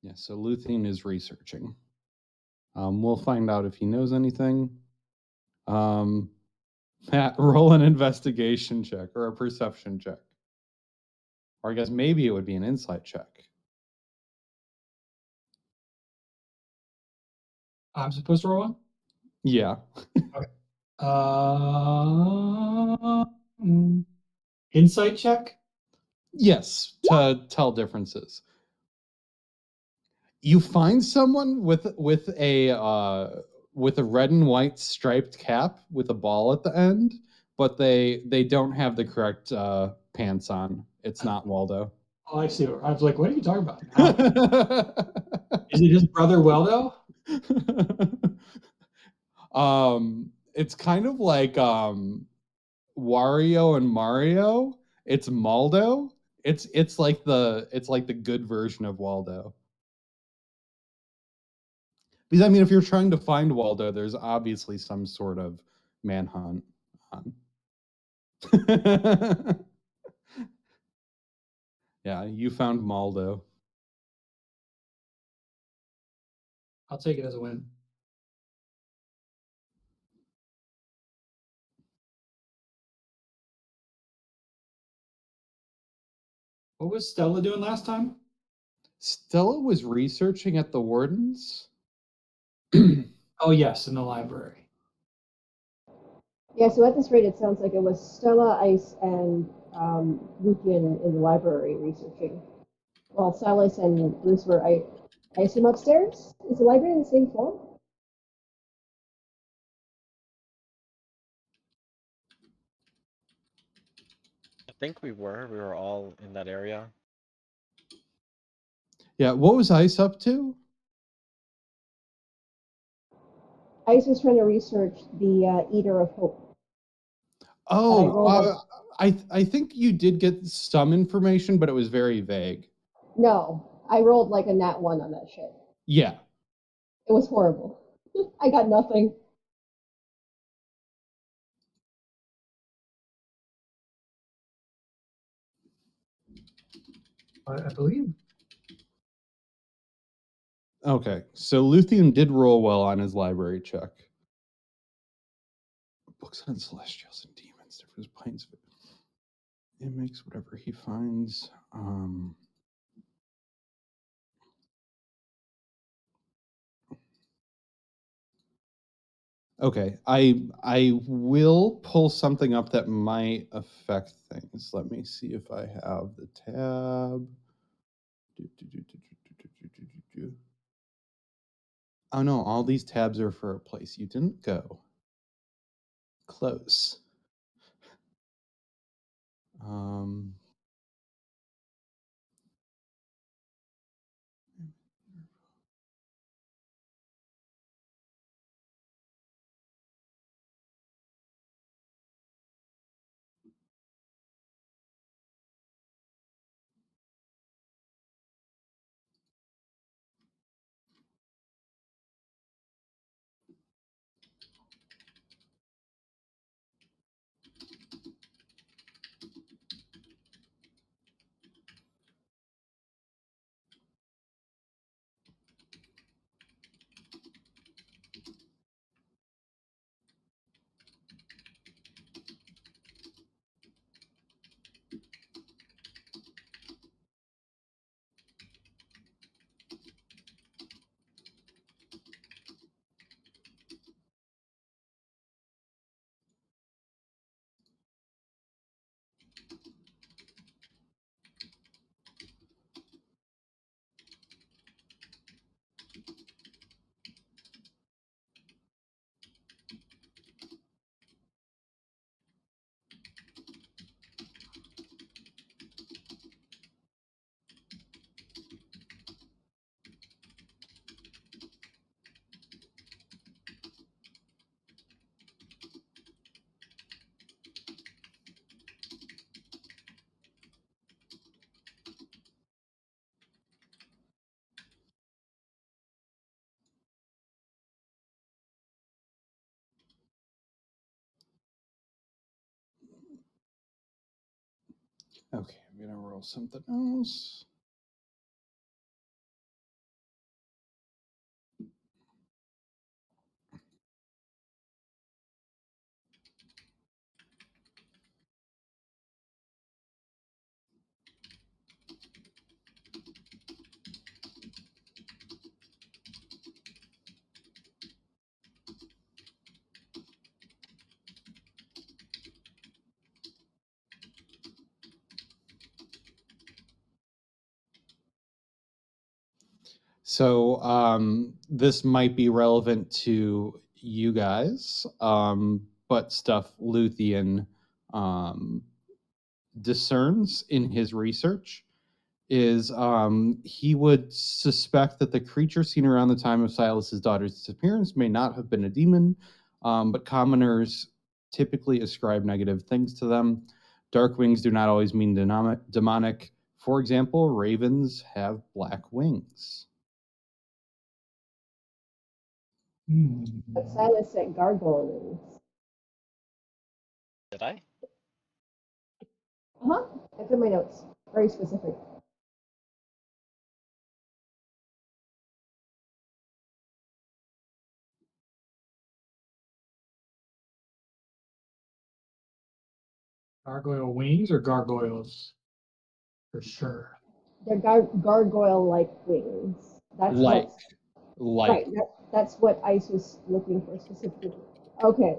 Yeah, so Luthien is researching. We'll find out if he knows anything. Matt, roll an investigation check or a perception check. Or I guess maybe it would be an insight check. I'm supposed to roll one? Yeah. Okay. Insight check? Yes, to tell differences. You find someone with a red and white striped cap with a ball at the end, but they don't have the correct pants on. It's not Waldo. Oh, I see. I was like, what are you talking about? Now, is it his brother Weldo? It's kind of like Wario and Mario. It's Maldo. It's like the good version of Waldo. Because I mean, if you're trying to find Waldo, there's obviously some sort of manhunt on. Yeah, you found Maldo. I'll take it as a win. What was Stella doing last time? Stella was researching at the Warden's. Oh, yes, in the library. Yeah, so at this rate, it sounds like it was Stella, Ice, and Luthien in the library researching. Well, Celes and Bruce were, I assume, upstairs? Is the library on the same floor? I think we were all in that area. Yeah, what was Ice up to? Ice was trying to research the Eater of Hope. Oh, I think you did get some information, but it was very vague. No, I rolled like a nat 1 on that shit. Yeah. It was horrible. I got nothing. I believe. Okay, so Luthien did roll well on his library check. Books on celestials and demons, different planes of it. It makes whatever he finds. Okay, I will pull something up that might affect things. Let me see if I have the tab. Oh no, all these tabs are for a place you didn't go. Close. Okay, I'm gonna roll something else. So this might be relevant to you guys, but stuff Luthien discerns in his research is he would suspect that the creature seen around the time of Silas's daughter's disappearance may not have been a demon, but commoners typically ascribe negative things to them. Dark wings do not always mean demonic. For example, ravens have black wings. But Silas said gargoyles. Did I? Huh? I put my notes. Very specific. Gargoyle wings or gargoyles? For sure. They're gargoyle-like wings. That's Like, right. That's what Ice was looking for specifically. Okay.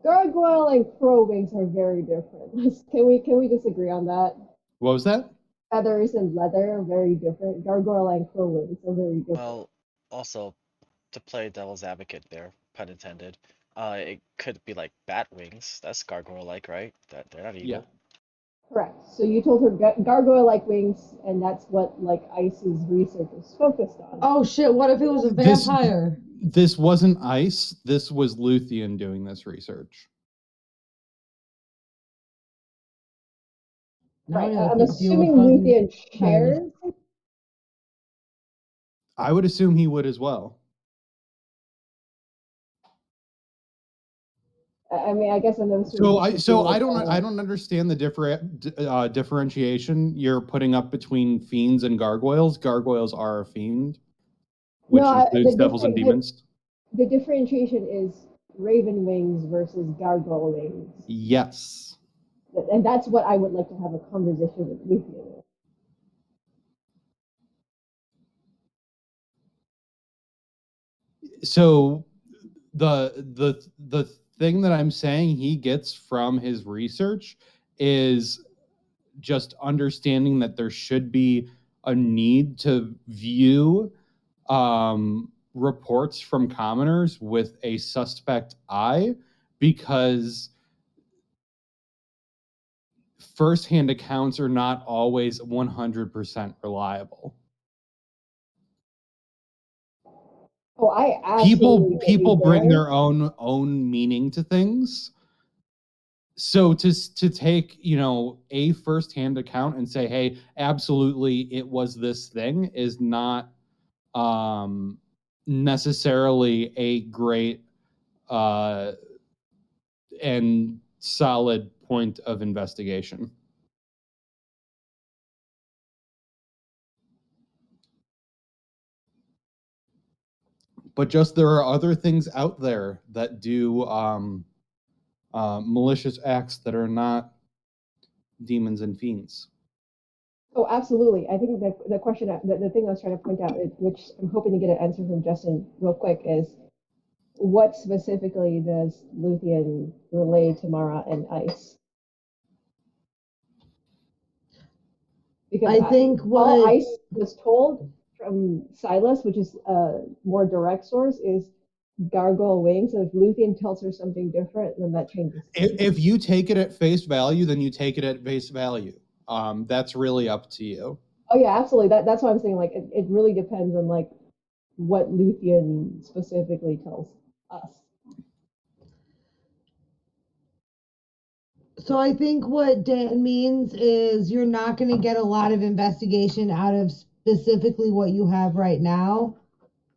Gargoyle and crow wings are very different. Can we disagree on that? what was that? Feathers and leather are very different. Gargoyle and crow wings are very different. Well, also, to play devil's advocate there, pun intended, it could be like bat wings. That's gargoyle-like, right? That they're not evil. Yeah. Correct. So you told her gargoyle-like wings, and that's what like Ice's research is focused on. Oh shit! What if it was a vampire? This wasn't Ice. This was Luthien doing this research. Right. I'm assuming Luthien shares. I would assume he would as well. I mean, I guess I'm So I don't understand the differentiation you're putting up between fiends and gargoyles. Gargoyles are a fiend, which includes devils and demons. The differentiation is raven wings versus gargoyle wings. Yes. And that's what I would like to have a conversation with Luthien. So the thing that I'm saying he gets from his research is just understanding that there should be a need to view reports from commoners with a suspect eye, because firsthand accounts are not always 100% reliable. Oh, I absolutely people bring their own meaning to things. So to take, a firsthand account and say, hey, absolutely it was this thing is not necessarily a great and solid point of investigation. But just there are other things out there that do malicious acts that are not demons and fiends. Oh, absolutely. I think that the question, the thing I was trying to point out, which I'm hoping to get an answer from Justin real quick, is what specifically does Luthien relay to Mara and Ice? Because I think all Ice was told from Silas, which is a more direct source, is gargoyle wings. So if Luthien tells her something different, then that changes. If you take it at face value, then you take it at face value. That's really up to you. Oh yeah, absolutely. That's what I'm saying. Like it really depends on like what Luthien specifically tells us. So I think what Dan means is you're not going to get a lot of investigation out of specifically what you have right now.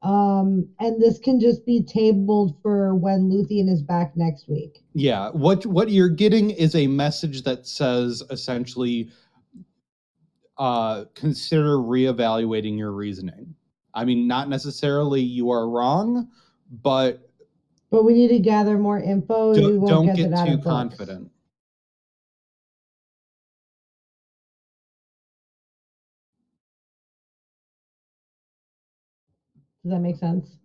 And this can just be tabled for when Luthien is back next week. Yeah, what you're getting is a message that says essentially consider reevaluating your reasoning. I mean, not necessarily you are wrong, but we need to gather more info. And we won't don't get too confident. Does that make sense?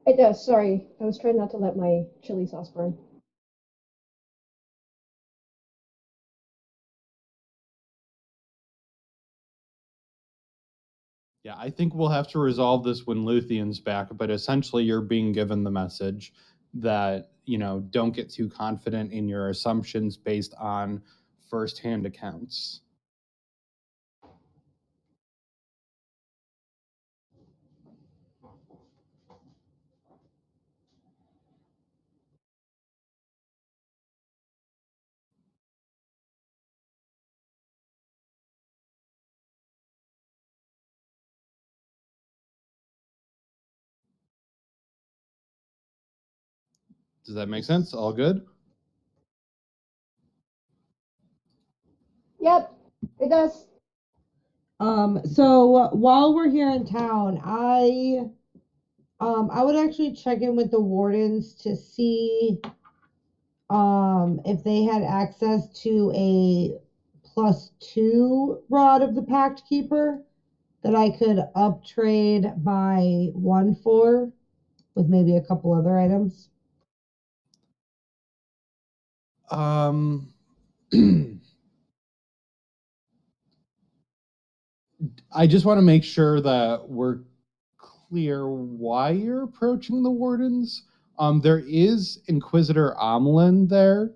It does. Sorry, I was trying not to let my chili sauce burn. Yeah, I think we'll have to resolve this when Luthion's back, but essentially you're being given the message that, don't get too confident in your assumptions based on firsthand accounts. Does that make sense? All good? Yep, it does. So while we're here in town, I would actually check in with the wardens to see if they had access to a +2 rod of the Pact Keeper that I could uptrade my 1 for with maybe a couple other items. I just want to make sure that we're clear why you're approaching the wardens. There is Inquisitor Omlin there.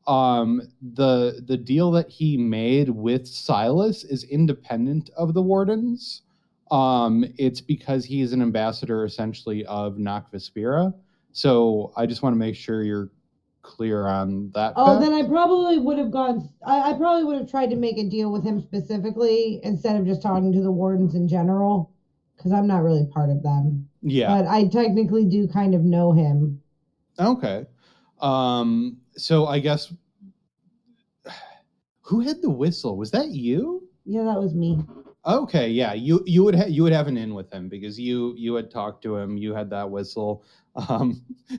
The deal that he made with Silas is independent of the wardens. It's because he's an ambassador essentially of Nokvaspira. So I just want to make sure you're clear on that. Oh, then I probably would have gone. I probably would have tried to make a deal with him specifically instead of just talking to the wardens in general, because I'm not really part of them. Yeah. But I technically do kind of know him. Okay. So I guess who had the whistle? Was that you? Yeah, that was me. Okay, yeah, you would have an in with him because you had talked to him. You had that whistle.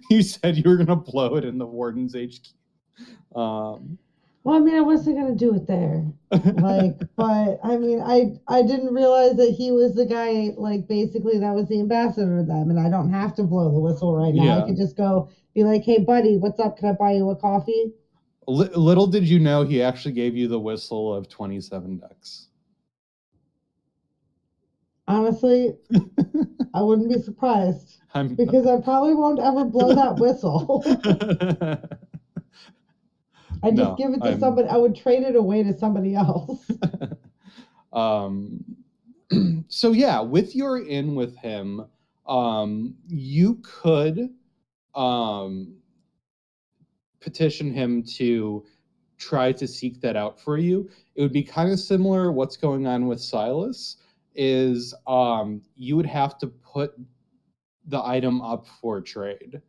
You said you were gonna blow it in the warden's HQ. Well, I mean, I wasn't gonna do it there, but I mean, I didn't realize that he was the guy, basically that was the ambassador to them, and I don't have to blow the whistle right now. Yeah. I could just go be like, "Hey, buddy, what's up? Can I buy you a coffee?" Little did you know he actually gave you the whistle of 27 ducks. Honestly, I wouldn't be surprised because I probably won't ever blow that whistle. I just give it to somebody. I would trade it away to somebody else. So yeah, with your in with him, you could petition him to try to seek that out for you. It would be kind of similar. What's going on with Silas is you would have to put the item up for trade.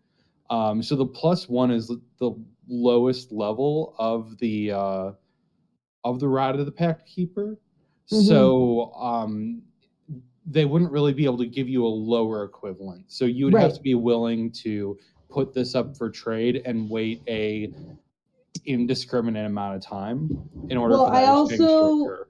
So the +1 is the lowest level of the Rod of the Pact Keeper. Mm-hmm. So they wouldn't really be able to give you a lower equivalent. So you would have to be willing to put this up for trade and wait a indiscriminate amount of time in order for that exchange to occur.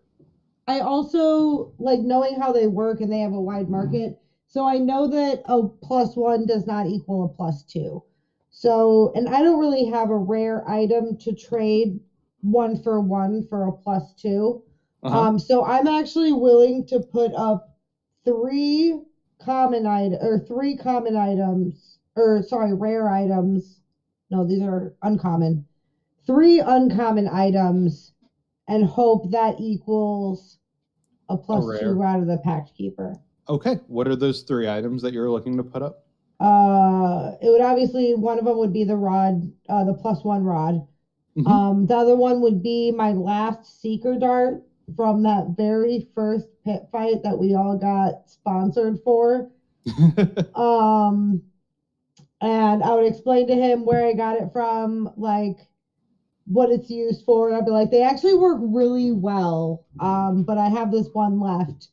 I also like knowing how they work, and they have a wide market. So I know that a +1 does not equal a +2. So, and I don't really have a rare item to trade 1 for 1 for a +2. So I'm actually willing to put up 3 common items, or sorry, rare items. No, these are uncommon. 3 uncommon items and hope that equals a +2 Rod of the Pact Keeper. Okay. What are those 3 items that you're looking to put up? It would obviously, one of them would be the rod, the +1 rod. Mm-hmm. The other one would be my last Seeker Dart from that very first pit fight that we all got sponsored for. And I would explain to him where I got it from, what it's used for. And I'd be like, they actually work really well. But I have this one left.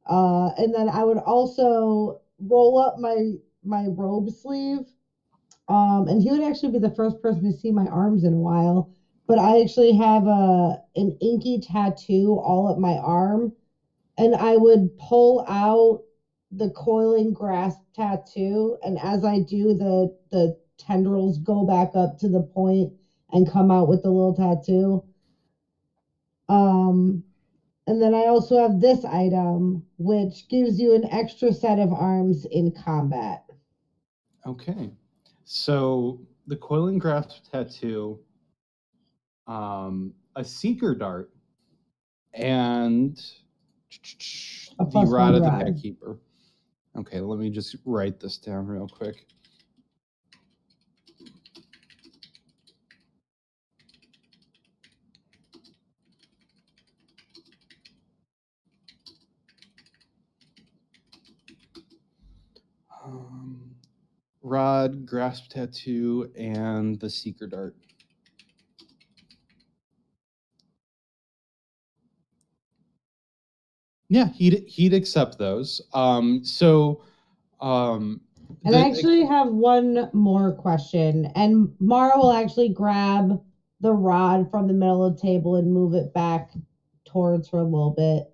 And then I would also roll up my robe sleeve. And he would actually be the first person to see my arms in a while. But I actually have an inky tattoo all up my arm. And I would pull out the coiling grasp tattoo. And as I do, the tendrils go back up to the point and come out with the little tattoo. And then I also have this item, which gives you an extra set of arms in combat. Okay. So the coiling grasp tattoo, a seeker dart, and A the +1 rod of the rod. pet keeper. Okay, let me just write this down real quick. Rod, grasp tattoo, and the seeker dart. Yeah, he'd accept those. And I actually have one more question. And Mara will actually grab the rod from the middle of the table and move it back towards her a little bit.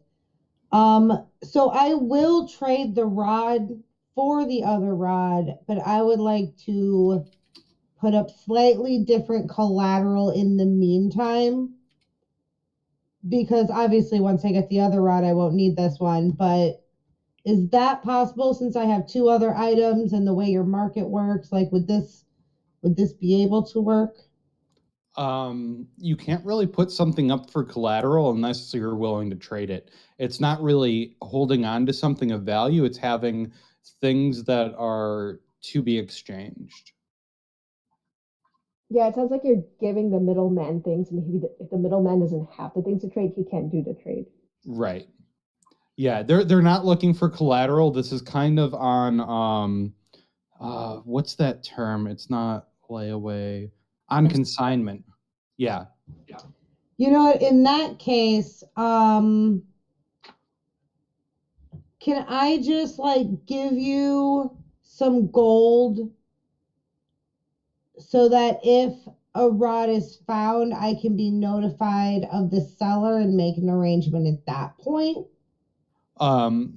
So I will trade the rod for the other rod, but I would like to put up slightly different collateral in the meantime. Because obviously once I get the other rod, I won't need this one. But is that possible since I have two other items and the way your market works? Like, would this be able to work? You can't really put something up for collateral unless you're willing to trade it. It's not really holding on to something of value. It's having things that are to be exchanged. Yeah, it sounds like you're giving the middleman things, and if the middleman doesn't have the things to trade, he can't do the trade. Right. Yeah, they're not looking for collateral. This is kind of on what's that term? It's not layaway. On consignment. Yeah. You know what? In that case, can I just like give you some gold so that if a rod is found, I can be notified of the seller and make an arrangement at that point? I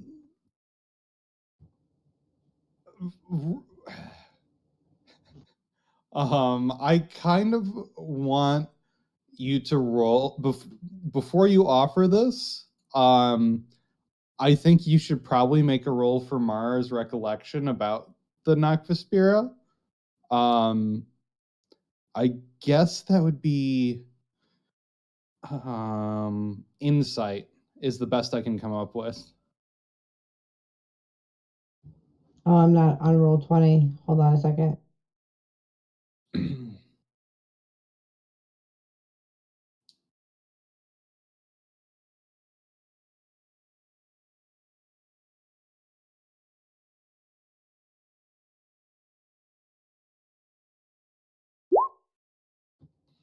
kind of want you to roll before you offer this. I think you should probably make a roll for Mara's recollection about the Noctispira. I guess that would be insight is the best I can come up with. Oh, I'm not on roll 20. Hold on a second.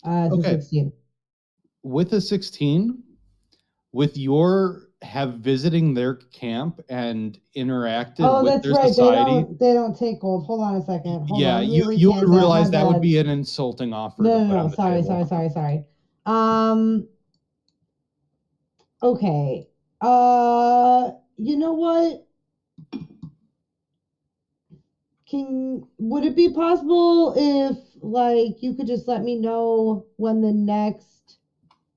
It's a 16. With a 16, with your have visiting their camp and interacted with that's their right. society. They don't take gold. Hold on a second. Hold Yeah, on. you would realize that would be an insulting offer to put on the table. Sorry. Okay. You know what? Would it be possible if like you could just let me know when the next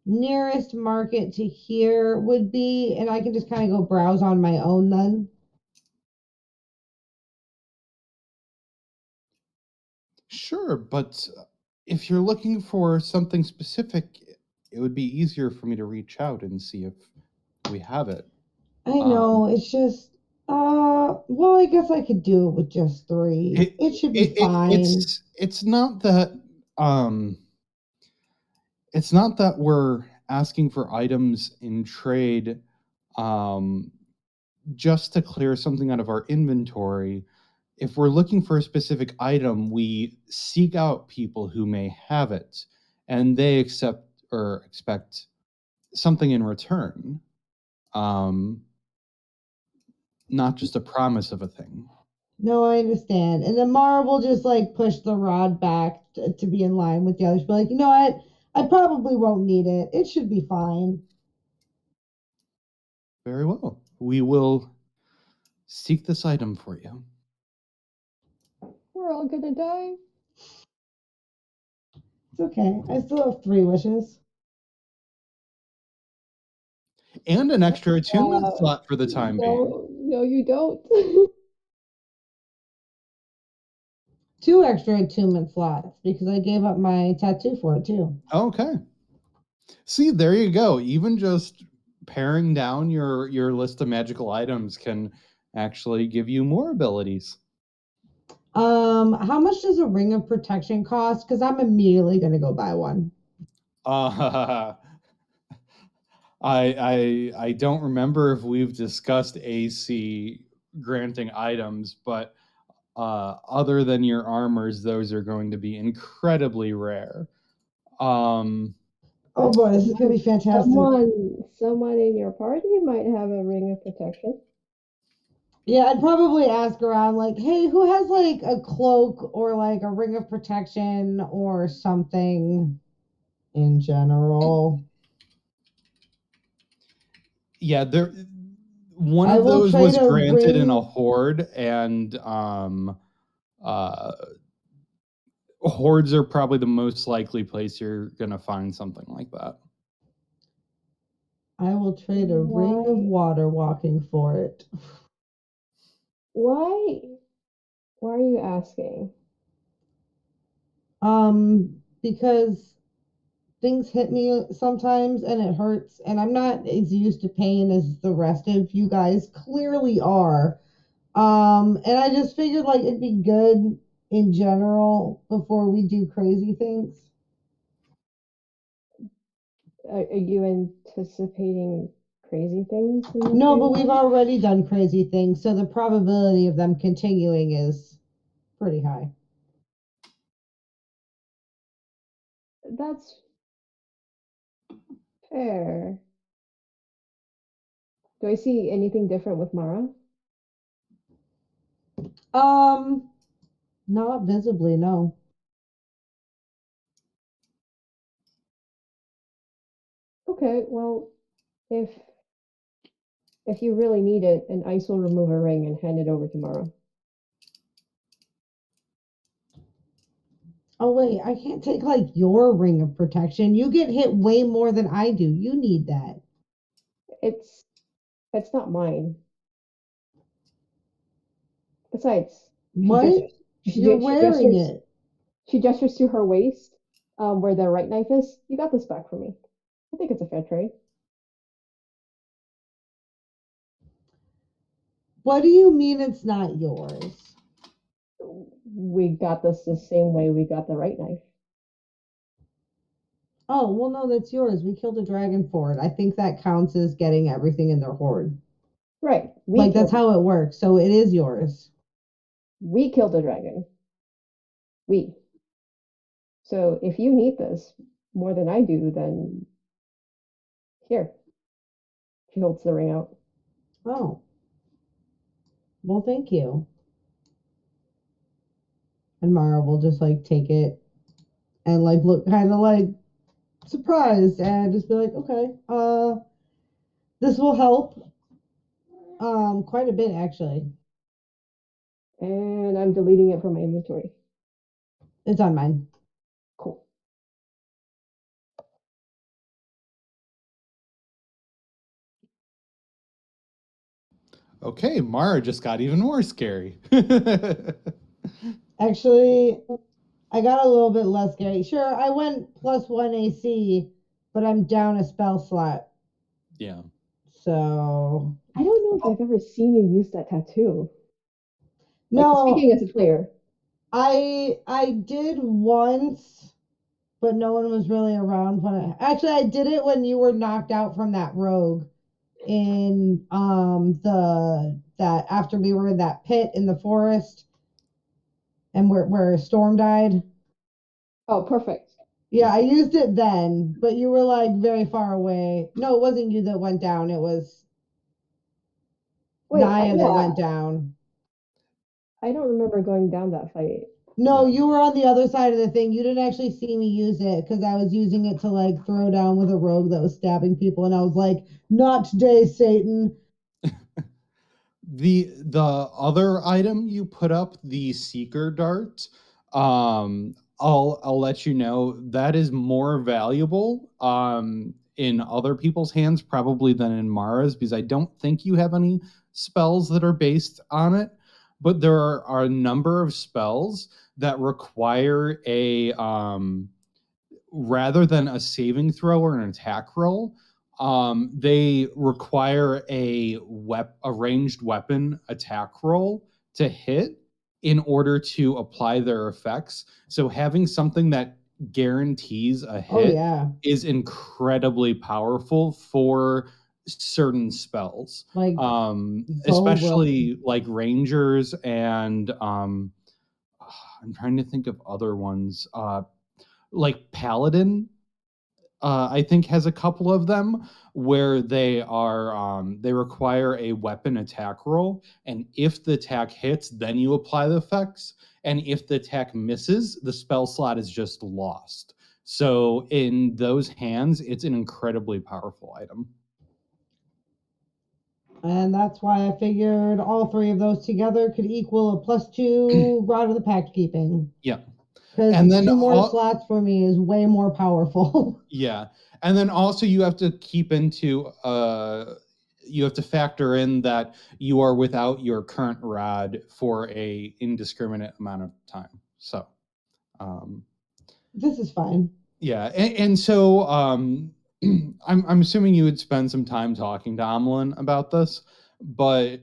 nearest market to here would be, and I can just kind of go browse on my own then? Sure, but if you're looking for something specific, it would be easier for me to reach out and see if we have it. I know, it's just well, I guess I could do it with just 3. It should be fine. It's not that we're asking for items in trade just to clear something out of our inventory. If we're looking for a specific item, we seek out people who may have it, and they accept or expect something in return, not just a promise of a thing. No, I understand. And then Mara will just like push the rod back to be in line with the others. Be like, you know what? I probably won't need it. It should be fine. Very well. We will seek this item for you. We're all gonna die. It's okay. I still have 3 wishes. And an extra attunement slot for the time being. No, you don't. 2 extra attunement slots because I gave up my tattoo for it too. Okay. See, there you go. Even just paring down your list of magical items can actually give you more abilities. How much does a ring of protection cost? Because I'm immediately gonna go buy one. I don't remember if we've discussed AC granting items, but other than your armors, those are going to be incredibly rare. Oh boy, this is gonna be fantastic. Someone in your party might have a ring of protection. Yeah, I'd probably ask around like, hey, who has like a cloak or like a ring of protection or something in general? Yeah, one I of will those trade was a granted in a ring- horde, and hordes are probably the most likely place you're gonna find something like that. I will trade a ring of water walking for it. Why are you asking? Because things hit me sometimes and it hurts, and I'm not as used to pain as the rest of you guys clearly are. And I just figured like it'd be good in general before we do crazy things. Are you anticipating crazy things in the No, but Feywild? we've already done crazy things, so the probability of them continuing is pretty high. That's fair. Do I see anything different with Mara? Not visibly, no. Okay, well, if you really need it, an ice will remove a ring and hand it over to Mara. Oh wait, I can't take like your ring of protection. You get hit way more than I do. You need that. It's not mine. Besides, What? You're wearing it. She gestures to her waist, where the right knife is. You got this back for me. I think it's a fair trade. What do you mean it's not yours? We got this the same way we got the right knife. Oh, well, no, that's yours. We killed a dragon for it. I think that counts as getting everything in their horde. Right. Like, that's how it works. So it is yours. We killed a dragon. We. So if you need this more than I do, then here. She holds the ring out. Oh. Well, thank you. And Mara will just like take it and like look kind of like surprised and just be like, okay, this will help quite a bit actually. And I'm deleting it from my inventory. It's on mine. Cool. Okay, Mara just got even more scary. Actually, I got a little bit less scary. Sure, I went +1 AC, but I'm down a spell slot. Yeah. So I don't know if I've ever seen you use that tattoo. no, Like, speaking as a player. I did once, but no one was really around when I did it when you were knocked out from that rogue in that after we were in that pit in the forest and where Storm died. Oh, perfect. Yeah, I used it then, but you were like very far away. No, it wasn't you that went down. It was Naya that went down. I don't remember going down that fight. No, you were on the other side of the thing. You didn't actually see me use it because I was using it to like throw down with a rogue that was stabbing people, and I was like, "Not today, Satan." The other item you put up, the seeker dart, I'll let you know that is more valuable. in other people's hands probably than in Mara's, because I don't think you have any spells that are based on it. But there are a number of spells that require a rather than a saving throw or an attack roll, they require a ranged weapon attack roll to hit in order to apply their effects. So having something that guarantees a hit is incredibly powerful for certain spells, Like especially like rangers and I'm trying to think of other ones. Like Paladin, I think has a couple of them where they require a weapon attack roll, and if the attack hits, then you apply the effects, and if the attack misses, the spell slot is just lost. So in those hands, it's an incredibly powerful item. And that's why I figured all three of those together could equal a +2 Rod of the Pact Keeping. Yeah. Because And then 2 more slots for me is way more powerful. Yeah. And then also you have to keep into you have to factor in that you are without your current rod for a indiscriminate amount of time. So this is fine. Yeah. And so I'm assuming you would spend some time talking to Amelin about this, but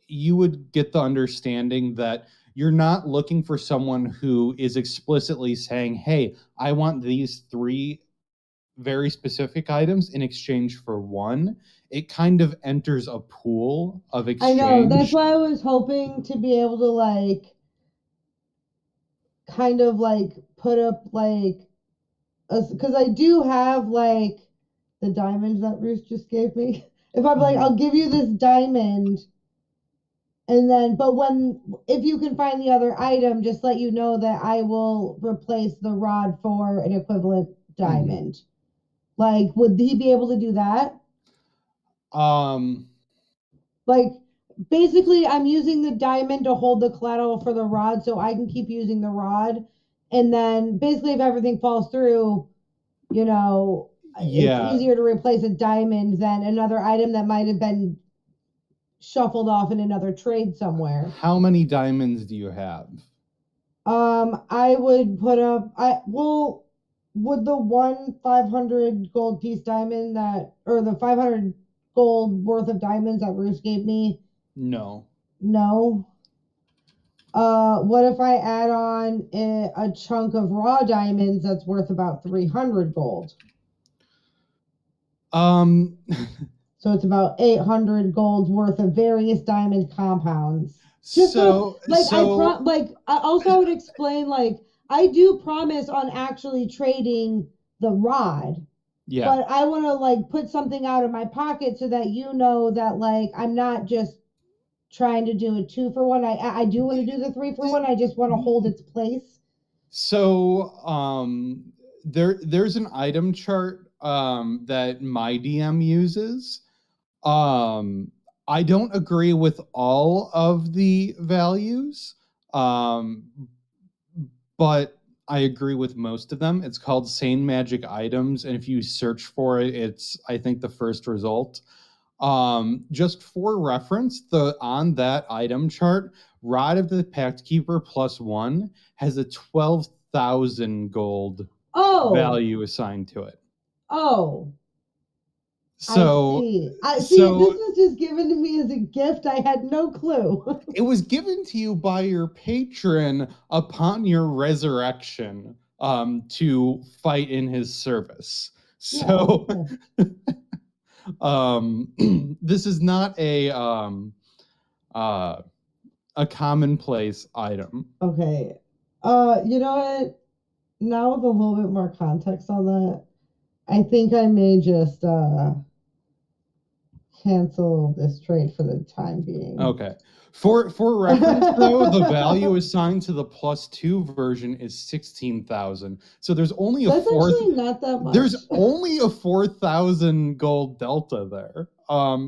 you would get the understanding that you're not looking for someone who is explicitly saying, hey, I want these 3 very specific items in exchange for one. It kind of enters a pool of exchange. I know, that's why I was hoping to be able to like kind of like put up like because I do have like the diamonds that Ruth just gave me. If I'm like, I'll give you this diamond, and then if you can find the other item, just let you know that I will replace the rod for an equivalent diamond. Like, would he be able to do that? Like, basically, I'm using the diamond to hold the collateral for the rod, so I can keep using the rod, and then basically, if everything falls through, you know, it's easier to replace a diamond than another item that might have been shuffled off in another trade somewhere. How many diamonds do you have? I would put up. Would the 500 gold piece diamond or the 500 gold worth of diamonds that Bruce gave me? No. What if I add on a chunk of raw diamonds that's worth about 300 gold? So it's about 800 gold worth of various diamond compounds. I also would explain, like, I do promise on actually trading the rod. Yeah. But I want to like put something out of my pocket so that you know that like I'm not just trying to do a 2-for-1. I do want to do the 3-for-1. I just want to hold its place. So there's an item chart that my DM uses. I don't agree with all of the values, but I agree with most of them. It's called Sane Magic Items, and if you search for it, it's, I think, the first result. Just for reference, on that item chart, Rod of the Pact Keeper +1 has a 12,000 gold value assigned to it. So I see. This was just given to me as a gift. I had no clue. It was given to you by your patron upon your resurrection to fight in his service. So this is not a commonplace item. Okay. You know what? Now with a little bit more context on that, I think I may just cancel this trade for the time being. Okay. For reference, though, the value assigned to the +2 version is 16,000. So there's only actually not that much. There's only a 4,000 gold delta there,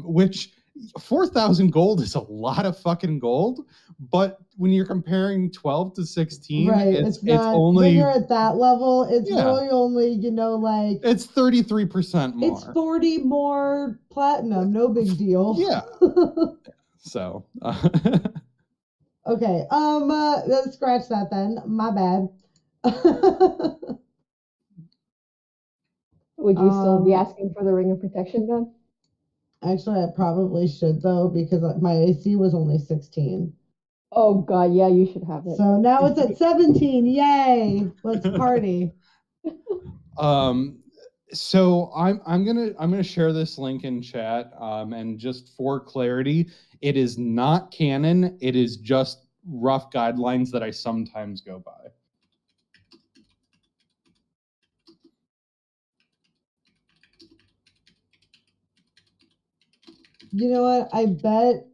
which 4,000 gold is a lot of fucking gold, but when you're comparing 12 to 16, Right. it's not, only when you're at that level, it's Yeah. really only, like it's 33% more. it's 40 more platinum, no big deal. Yeah. So Okay. Let's scratch that then. My bad. Would you still be asking for the Ring of Protection then? Actually, I probably should though, because my AC was only 16. Oh god, yeah, you should have it. So now it's at 17. Yay! Let's party. So I'm gonna share this link in chat. And just for clarity, it is not canon. It is just rough guidelines that I sometimes go by. You know what? I bet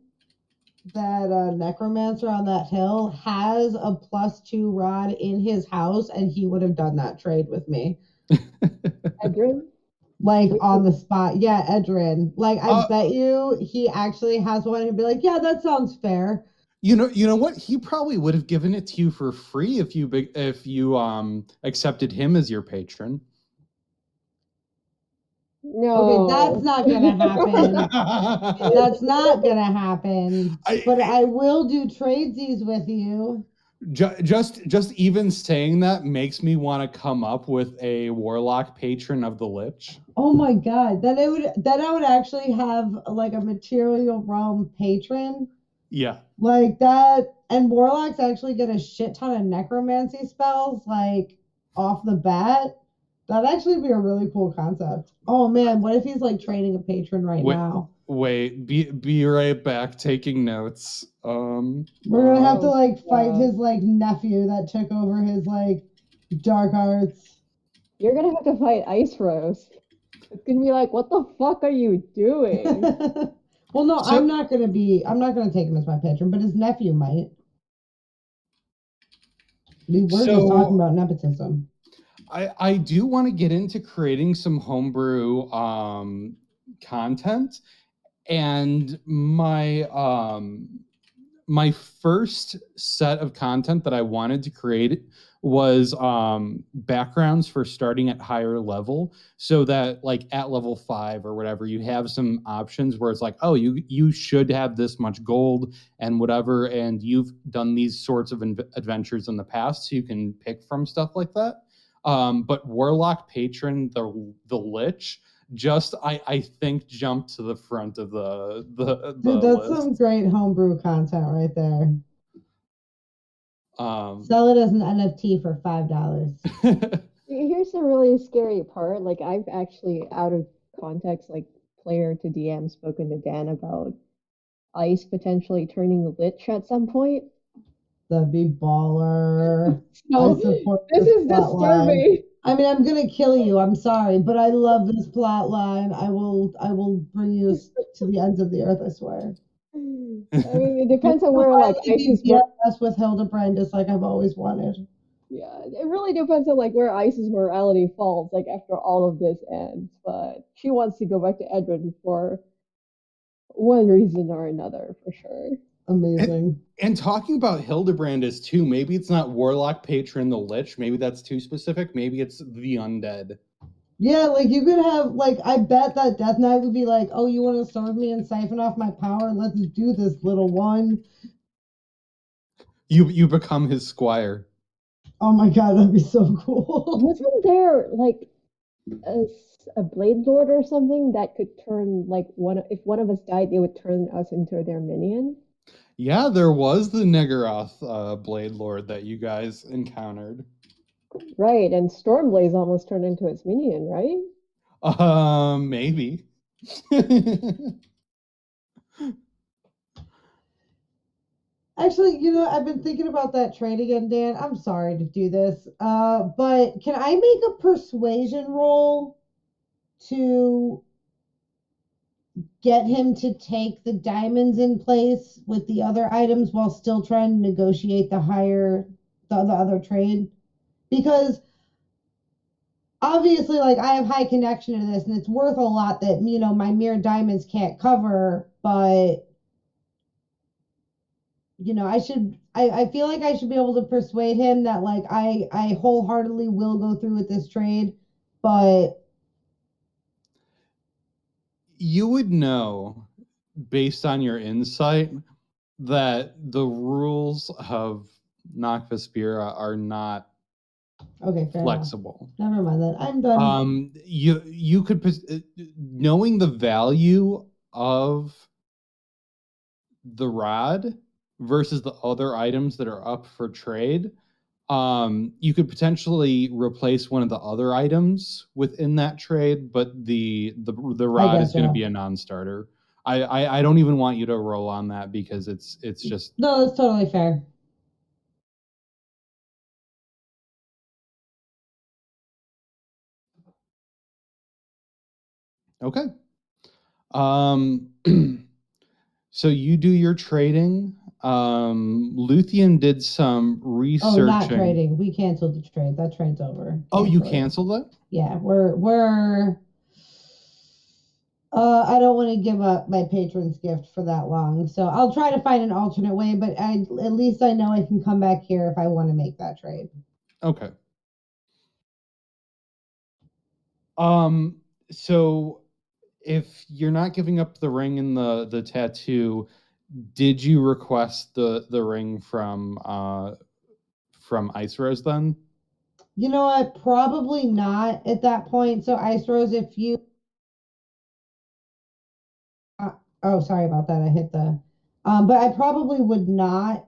that necromancer on that hill has a +2 rod in his house, and he would have done that trade with me. Edrin? Like on the spot. Yeah, Edrin. Like I bet you he actually has one and he'd be like, yeah, that sounds fair. You know what? He probably would have given it to you for free if you accepted him as your patron. No. Okay, that's not gonna happen. That's not gonna happen. But I will do tradesies with you. Just even saying that makes me want to come up with a warlock patron of the Lich. Oh my god, then I would actually have like a material realm patron. Yeah. Like that, and warlocks actually get a shit ton of necromancy spells like off the bat. That'd actually be a really cool concept. Oh man, what if he's like training a patron now? Wait, be right back taking notes. We're gonna have to like fight his like nephew that took over his like dark arts. You're gonna have to fight Ice Rose. It's gonna be like, what the fuck are you doing? Well, no, I'm not gonna take him as my patron, but his nephew might. We're just talking about nepotism. I do want to get into creating some homebrew content, and my first set of content that I wanted to create was backgrounds for starting at higher level, so that like at level 5 or whatever, you have some options where it's like, oh, you should have this much gold and whatever, and you've done these sorts of adventures in the past, so you can pick from stuff like that. But Warlock Patron, the Lich, just I think jumped to the front of the Dude, that's list. some great homebrew content right there. Sell it as an NFT for $5. Here's the really scary part. Like I've actually, out of context, like player to DM, spoken to Dan about Ice potentially turning Lich at some point. That'd be baller. So this is disturbing. I mean, I'm gonna kill you. I'm sorry, but I love this plot line. I will bring you to the ends of the earth. I swear. I mean, it depends on where like Ice is. With Hildebrand, just like I've always wanted. Yeah, it really depends on like where Ice's morality falls. Like after all of this ends, but she wants to go back to Edrin for one reason or another, for sure. Amazing. And talking about Hildebrand is too, maybe it's not Warlock Patron the Lich, maybe that's too specific, maybe it's the undead. Yeah, like you could have, like, I bet that Death Knight would be like, oh, you want to serve me and siphon off my power? Let's do this, little one. You become his squire. Oh my god, that'd be so cool. Wasn't there like a Blade Lord or something that could turn like if one of us died, they would turn us into their minion? Yeah, there was the Niggeroth Blade Lord that you guys encountered. Right, and Stormblaze almost turned into its minion, right? Maybe. Actually, you know, I've been thinking about that trade again, Dan. I'm sorry to do this, but can I make a persuasion roll to get him to take the diamonds in place with the other items while still trying to negotiate the other trade? Because obviously, like, I have high connection to this, and it's worth a lot that, you know, my mere diamonds can't cover, but, you know, I feel like I should be able to persuade him that, like, I wholeheartedly will go through with this trade, but You would know, based on your insight, that the rules of Nakvaspira are not okay, fair enough. flexible. Never mind that. I'm done. You could knowing the value of the rod versus the other items that are up for trade, you could potentially replace one of the other items within that trade, but the rod is going to gotcha. be a non-starter. I don't even want you to roll on that because it's just No, that's totally fair. okay. So you do your trading. Luthien did some researching. Oh, not trading. We canceled the trade. That trade's over. Oh, you Cancel it. canceled it? Yeah, we're I don't want to give up my patron's gift for that long, so I'll try to find an alternate way, but at least I know I can come back here if I want to make that trade. Okay. So if you're not giving up the ring and the tattoo, did you request the ring from Ice Rose then? You know what? Probably not at that point. So Ice Rose, if you oh, sorry about that. I hit the but I probably would not.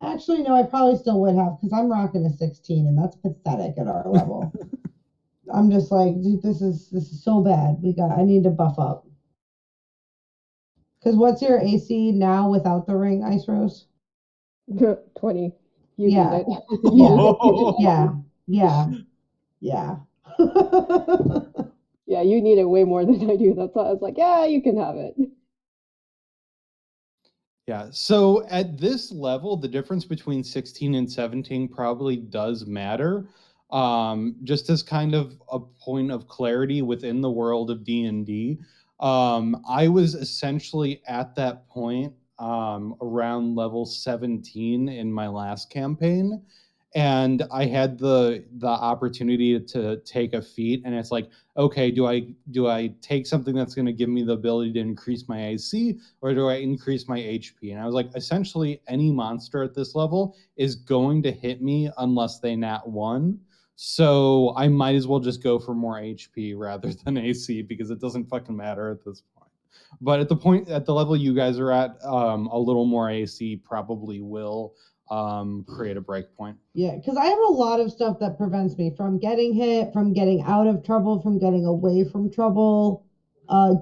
Actually, no, I probably still would have because I'm rocking a 16 and that's pathetic at our level. I'm just like, dude, this is so bad. I need to buff up. Because what's your AC now without the ring, Ice Rose? 20. You Yeah. need it. Yeah. Yeah. Yeah. Yeah, you need it way more than I do. That's why I was like, yeah, you can have it. Yeah. So at this level, the difference between 16 and 17 probably does matter. Just as kind of a point of clarity within the world of D&D. I was essentially at that point around level 17 in my last campaign. And I had the opportunity to take a feat, and it's like, okay, do I take something that's going to give me the ability to increase my AC, or do I increase my HP? And I was like, essentially, any monster at this level is going to hit me unless they nat 1. So I might as well just go for more HP rather than AC because it doesn't fucking matter at this point. But at the level you guys are at, a little more AC probably will create a breakpoint. Yeah, because I have a lot of stuff that prevents me from getting hit, from getting out of trouble, from getting away from trouble,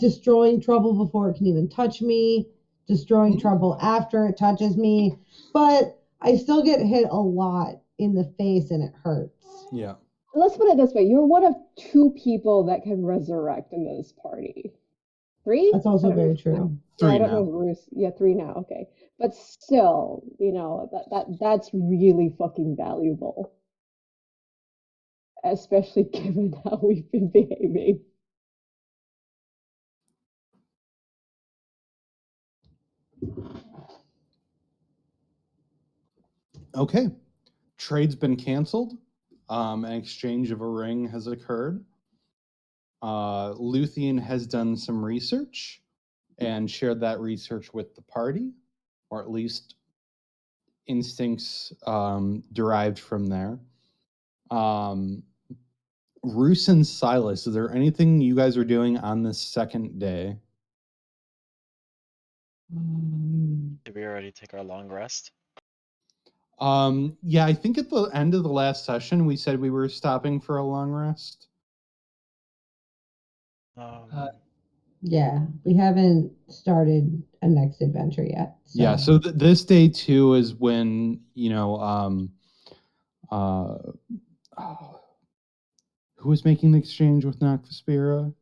destroying trouble before it can even touch me, destroying trouble after it touches me. But I still get hit a lot in the face and it hurts. Yeah. Let's put it this way. You're one of 2 people that can resurrect in this party. 3? That's also very true. Yeah, 3 I don't now. know Bruce. Yeah, 3 now. Okay. But still, you know, that's really fucking valuable. Especially given how we've been behaving. Okay. Trade's been canceled. An exchange of a ring has occurred. Luthien has done some research and shared that research with the party, or at least instincts derived from there. Roos and Silas, is there anything you guys are doing on this second day? Did we already take our long rest? Yeah, I think at the end of the last session we said we were stopping for a long rest. Yeah, we haven't started a next adventure yet. So. Yeah, so this day 2 is when, who was making the exchange with Nakvaspira?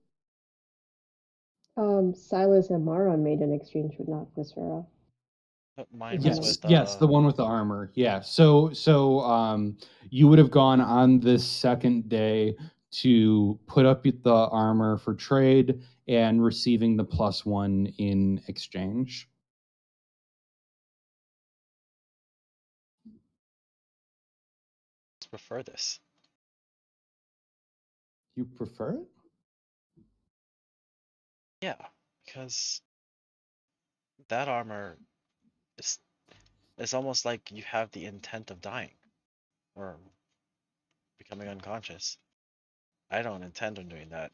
Silas and Mara made an exchange with Nakvaspira. Mine was Yes, with yes, the one with the armor. Yeah. So you would have gone on this second day to put up the armor for trade and receiving the +1 in exchange. I prefer this. You prefer it? Yeah, because that armor is it's almost like you have the intent of dying or becoming unconscious. I don't intend on doing that.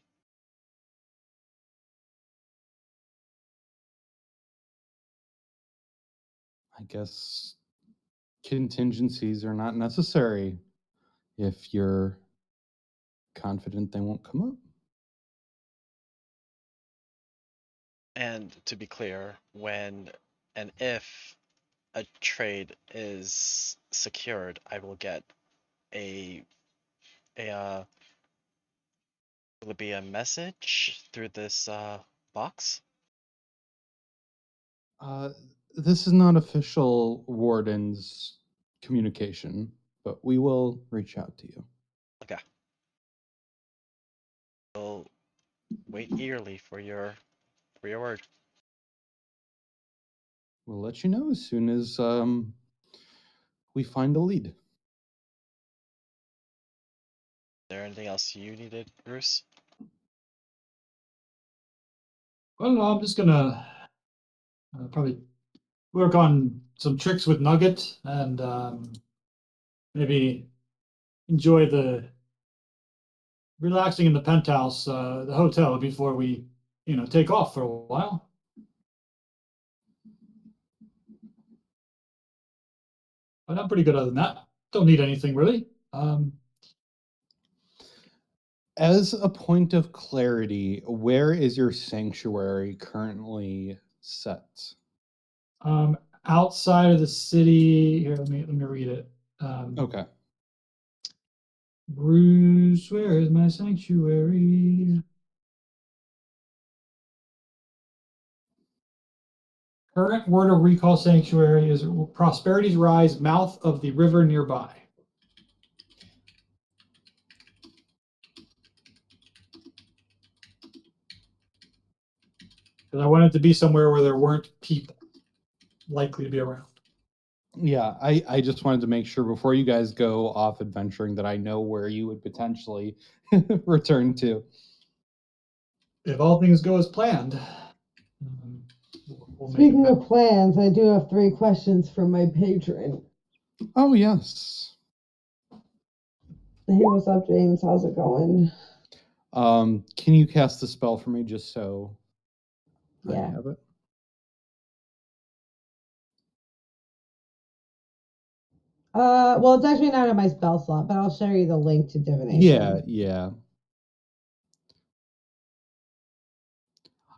I guess contingencies are not necessary if you're confident they won't come up. And to be clear, when and if a trade is secured, I will get a will it be a message through this box? This is not official Warden's communication, but we will reach out to you. Okay. We'll wait eagerly for your word. We'll let you know as soon as we find a lead. Is there anything else you needed, Bruce? Well, no, I'm just gonna probably work on some tricks with Nugget and maybe enjoy the relaxing in the penthouse, the hotel before we, take off for a while. But I'm pretty good other than that. Don't need anything really. As a point of clarity, where is your sanctuary currently set? Outside of the city. Here, let me read it. Okay. Bruce, where is my sanctuary? Current word of recall sanctuary is Prosperity's Rise, mouth of the river nearby. Because I wanted to be somewhere where there weren't people likely to be around. Yeah, I just wanted to make sure before you guys go off adventuring that I know where you would potentially return to. If all things go as planned, we'll make Speaking it of plans, I do have 3 questions for my patron. Oh, yes. Hey, what's up, James? How's it going? Can you cast the spell for me just so I Yeah. have it? Well, it's actually not in my spell slot, but I'll show you the link to divination. Yeah.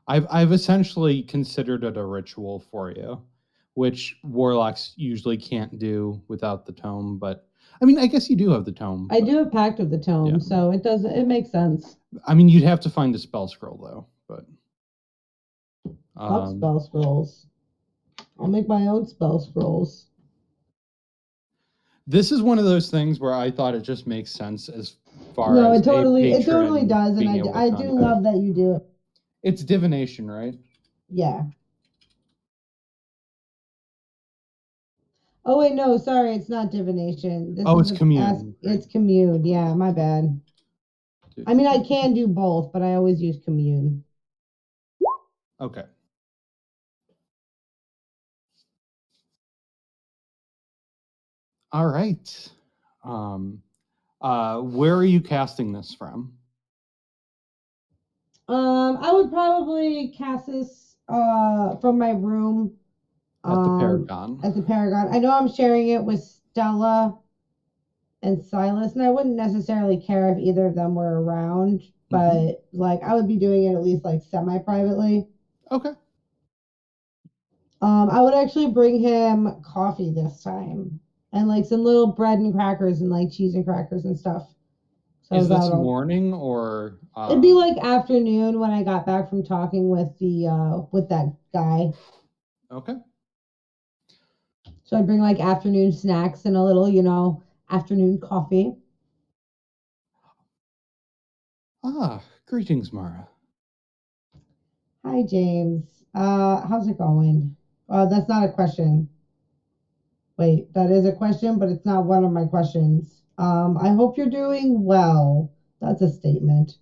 I've essentially considered it a ritual for you, which warlocks usually can't do without the tome. But I mean, I guess you do have the tome. I do have Pact of the Tome, Yeah. so it makes sense. I mean, you'd have to find the spell scroll though. But Fuck spell scrolls. I'll make my own spell scrolls. this is one of those things where I thought it just makes sense as far No, as it totally patron does, and being able to I do contact. love that you do it. It's divination, right? Yeah. Oh wait, no, sorry, it's not divination. This It's is commune. Right? It's commune. Yeah, my bad. I mean, I can do both, but I always use commune. Okay. All right. Where are you casting this from? I would probably cast this from my room. At the Paragon. At the Paragon. I know I'm sharing it with Stella and Silas, and I wouldn't necessarily care if either of them were around, but like I would be doing it at least like semi-privately. Okay. I would actually bring him coffee this time, and like some little bread and crackers and like cheese and crackers and stuff. So is this morning or? It'd be like afternoon when I got back from talking with that guy. Okay. So I'd bring like afternoon snacks and a little, afternoon coffee. Ah, greetings, Mara. Hi, James. How's it going? That's not a question. Wait, that is a question, but it's not one of my questions. I hope you're doing well. That's a statement.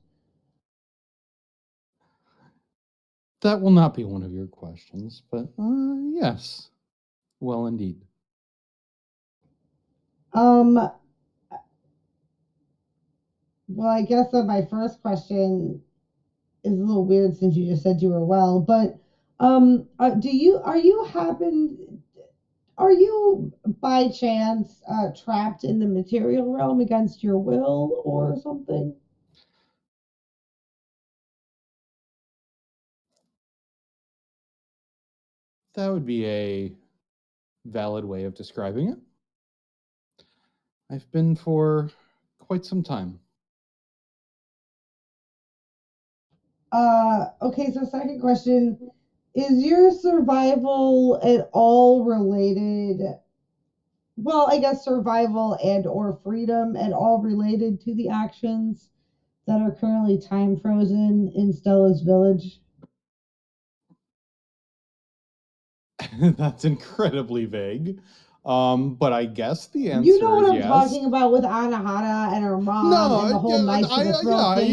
That will not be one of your questions, but yes. Well, indeed. Well, I guess that my first question is a little weird since you just said you were well, but are you by chance trapped in the material realm against your will or something? That would be a valid way of describing it. I've been for quite some time. Okay, so second question, is your survival at all related, well, I guess survival and or freedom at all related to the actions that are currently time frozen in Stella's village? That's incredibly vague. But I guess the answer You know what is I'm yes. talking about with Anahata and her mom No, and the whole yeah, knife to the throat yeah, thing.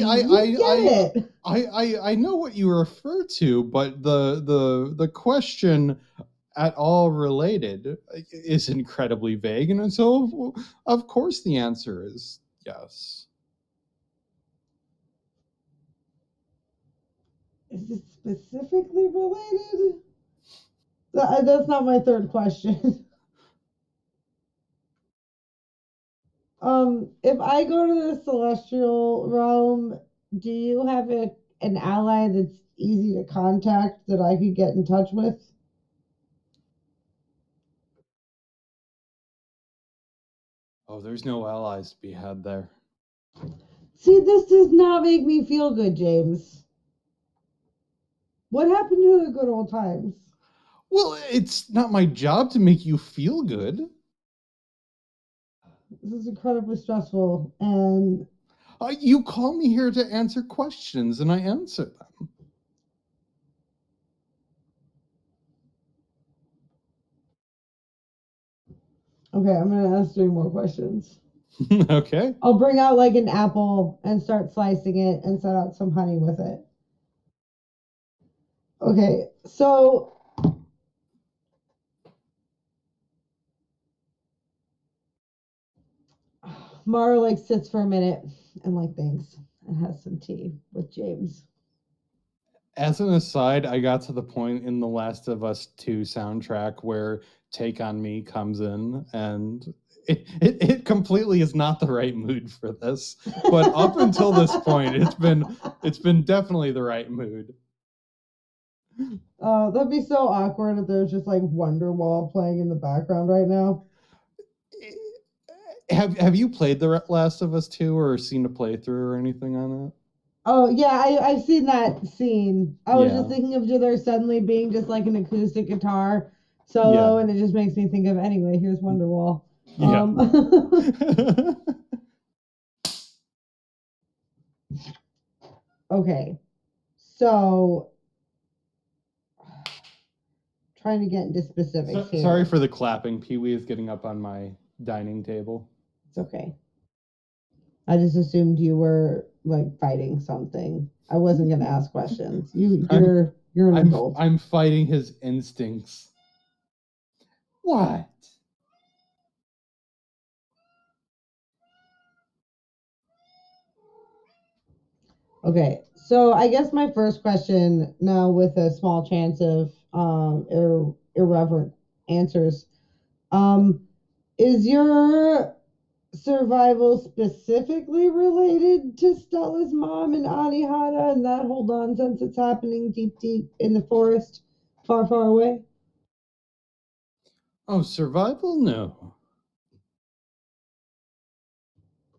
You get it. I know what you refer to, but the question at all related is incredibly vague, and so of course the answer is yes. Is it specifically related? That's not my third question. If I go to the celestial realm, do you have an ally that's easy to contact that I could get in touch with? Oh, there's no allies to be had there. See, this does not make me feel good, James. What happened to the good old times? Well, it's not my job to make you feel good. This is incredibly stressful, and You call me here to answer questions, and I answer them. okay, I'm gonna ask 3 more questions. Okay. I'll bring out like an apple and start slicing it and set out some honey with it. Okay, so Mara like sits for a minute and like thinks and has some tea with James. As an aside, I got to the point in The Last of Us 2 soundtrack where Take on Me comes in, and it completely is not the right mood for this. But up until this point, it's been definitely the right mood. That'd be so awkward if there's just like Wonderwall playing in the background right now. Have you played The Last of Us 2 or seen a playthrough or anything on it? Oh yeah, I've seen that scene. I was just Yeah. thinking of there suddenly being just like an acoustic guitar solo, Yeah. and it just makes me think of anyway. Here's Wonderwall. Yeah. Okay, so trying to get into specifics here. Sorry for the clapping. Pee-wee is getting up on my dining table. It's okay. I just assumed you were like fighting something. I wasn't gonna ask questions. You're an adult. I'm fighting his instincts. What? Okay, so I guess my first question now, with a small chance of irreverent answers, is your survival specifically related to Stella's mom and Anihata and that whole nonsense that's happening deep, deep in the forest, far, far away? Oh, survival? No.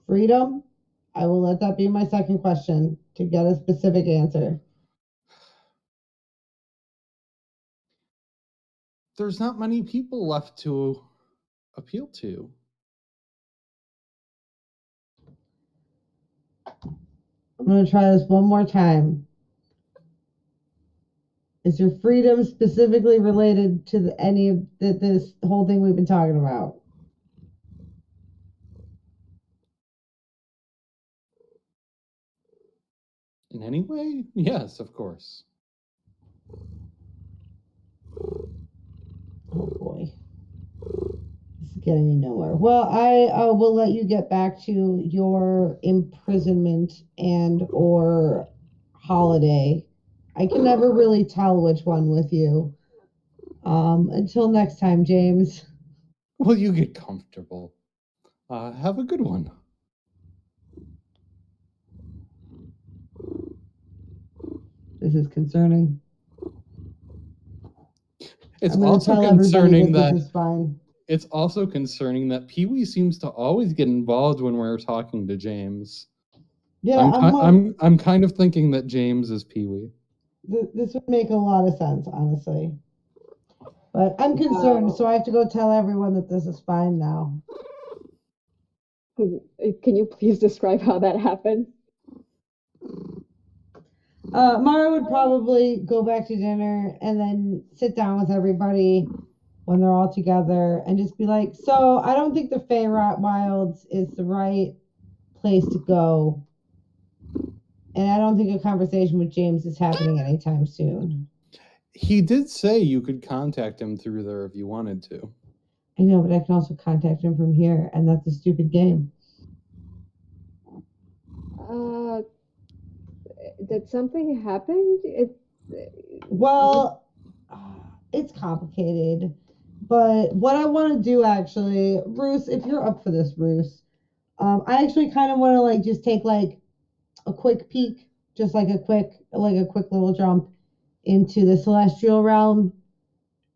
Freedom? I will let that be my second question to get a specific answer. There's not many people left to appeal to. going to try this one more time. Is your freedom specifically related to any of this whole thing we've been talking about? In any way? Yes, of course. Oh boy. This is getting me nowhere. Well, I will let you get back to your imprisonment and or holiday. I can never really tell which one with you. Until next time, James. Well, you get comfortable. Have a good one. This is concerning. It's I'm going also to tell everybody concerning that that this is fine. it's also concerning that Pee-wee seems to always get involved when we're talking to James. Yeah, I'm kind of thinking that James is Pee-wee. This would make a lot of sense, honestly. But I'm concerned, so I have to go tell everyone that this is fine now. Can you please describe how that happened? Mara would probably go back to dinner and then sit down with everybody when they're all together and just be like, so I don't think the Feywilds is the right place to go. And I don't think a conversation with James is happening anytime soon. He did say you could contact him through there if you wanted to. I know, but I can also contact him from here, and that's a stupid game. Did something happen? Well, it's complicated. But what I want to do actually, Bruce, if you're up for this, Bruce, I actually kind of want to like just take like a quick peek, just like a quick little jump into the celestial realm,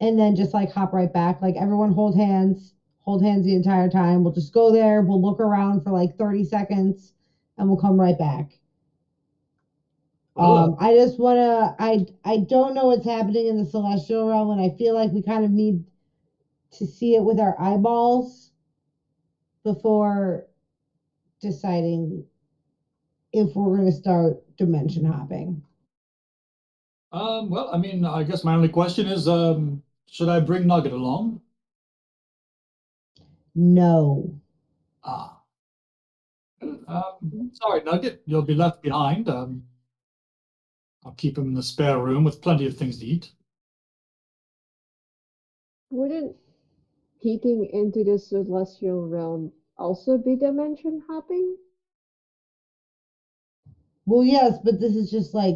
and then just like hop right back. Like everyone hold hands the entire time. We'll just go there. We'll look around for like 30 seconds, and we'll come right back. I just wanna. I don't know what's happening in the celestial realm, and I feel like we kind of need to see it with our eyeballs before deciding if we're going to start dimension hopping. Well, I mean, I guess my only question is, should I bring Nugget along? No. Ah. Sorry, Nugget, you'll be left behind. I'll keep him in the spare room with plenty of things to eat. Wouldn't peeking into the celestial realm also be dimension hopping? Well, yes, but this is just like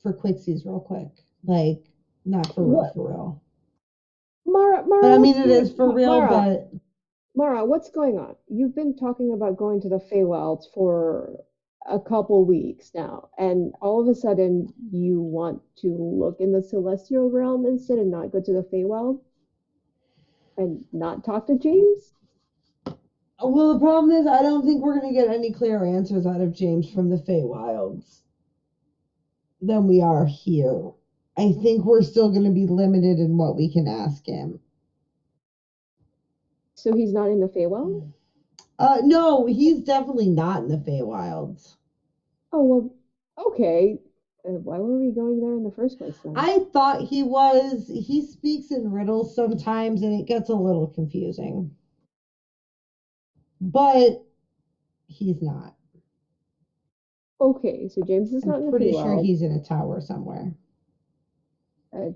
for quicksies, real quick. Like, not for real, for real. Mara, But I mean, it is for real, but. Mara, what's going on? You've been talking about going to the Feywilds for a couple weeks now, and all of a sudden you want to look in the celestial realm instead and not go to the Feywild and not talk to James? Well, the problem is, I don't think we're going to get any clear answers out of James from the Feywilds than we are here. I think we're still going to be limited in what we can ask him. So he's not in the Feywild? No, he's definitely not in the Feywilds. Oh, well, okay. Why were we going there in the first place then? I thought he was. He speaks in riddles sometimes, and it gets a little confusing. But he's not. Okay, so James is not in the I'm pretty Feywild. sure he's in a tower somewhere. A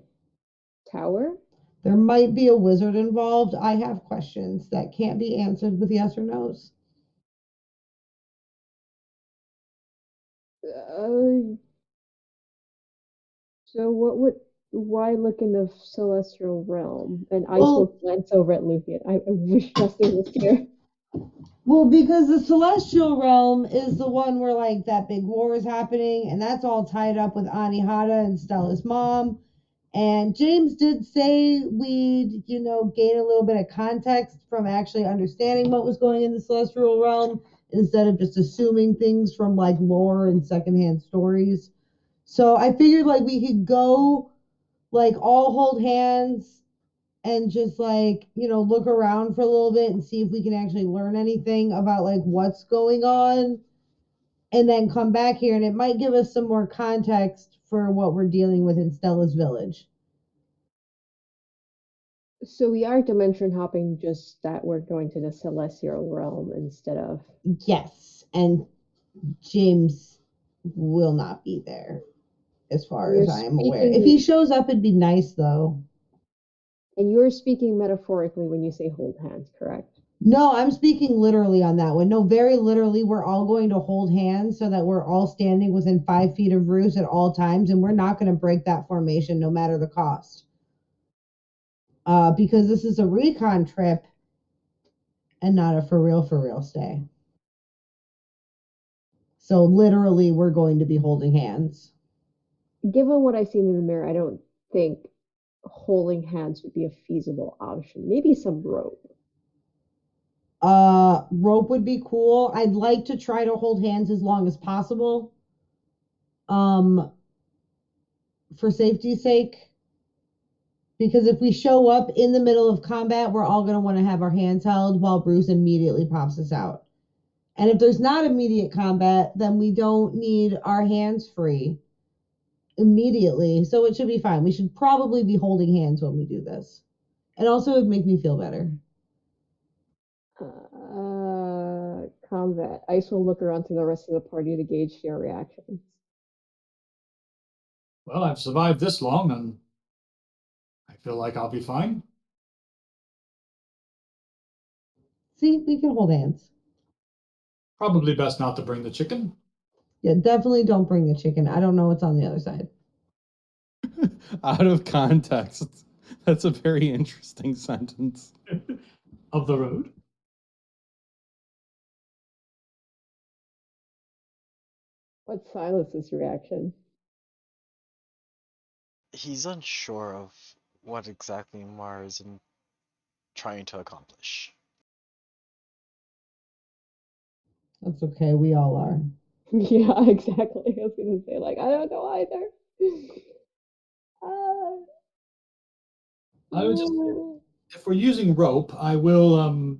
tower? There might be a wizard involved. I have questions that can't be answered with yes or no's. So why look in the celestial realm? And Ice Well, will glance over at Luthien. I wish Justin was here. Well, because the celestial realm is the one where like that big war is happening, and that's all tied up with Anihata and Stella's mom. And James did say we'd, gain a little bit of context from actually understanding what was going in the celestial realm instead of just assuming things from like lore and secondhand stories. So I figured like we could go like all hold hands and just like, look around for a little bit and see if we can actually learn anything about like what's going on. and then come back here, and it might give us some more context for what we're dealing with in Stella's village. So we are dimension hopping, just that we're going to the celestial realm instead of. Yes, and James will not be there, as far You're as I am aware. If speaking- he shows up, it'd be nice, though. And you're speaking metaphorically when you say hold hands, correct? No, I'm speaking literally on that one. No, very literally, we're all going to hold hands so that we're all standing within 5 feet of Roos at all times, and we're not going to break that formation no matter the cost. Because this is a recon trip and not a for real stay. So literally, we're going to be holding hands. Given what I've seen in the mirror, I don't think holding hands would be a feasible option. Maybe some rope. Rope would be cool. I'd like to try to hold hands as long as possible. For safety's sake. Because if we show up in the middle of combat, we're all going to want to have our hands held while Bruce immediately pops us out. And if there's not immediate combat, then we don't need our hands free immediately. So it should be fine. We should probably be holding hands when we do this. And also, it would make me feel better. Combat. Ice will look around to the rest of the party to gauge their reactions. Well, I've survived this long, and I feel like I'll be fine. See, we can hold hands. Probably best not to bring the chicken. Yeah, definitely don't bring the chicken. I don't know what's on the other side. Out of context. That's a very interesting sentence. Of the road. What's Silas's reaction? He's unsure of what exactly Mars is trying to accomplish. That's okay. We all are. Yeah, exactly. I was gonna say, like, I don't know either. I would just, if we're using rope, I will.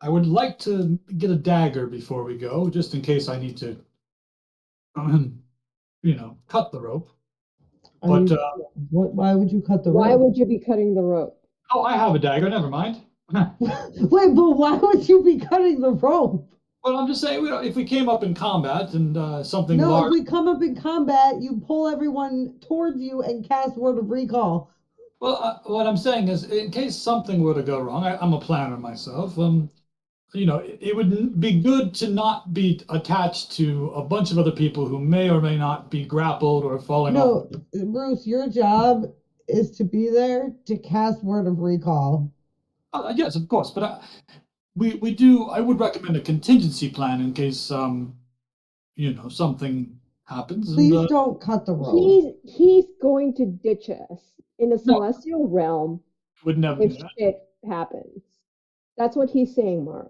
I would like to get a dagger before we go, just in case I need to, cut the rope. But why would you cut the rope? Why would you be cutting the rope? oh, I have a dagger. Never mind. Wait, but why would you be cutting the rope? Well, I'm just saying, if we came up in combat and something No, large. if we come up in combat, you pull everyone towards you and cast Word of Recall. Well, what I'm saying is, in case something were to go wrong, I'm a planner myself. It would be good to not be attached to a bunch of other people who may or may not be grappled or falling off. No, Bruce, your job is to be there to cast Word of Recall. Yes, of course, but we do. I would recommend a contingency plan in case something happens. Please don't cut the rope. He's going to ditch us in the celestial realm Would never if do that. shit happens. That's what he's saying, Mara.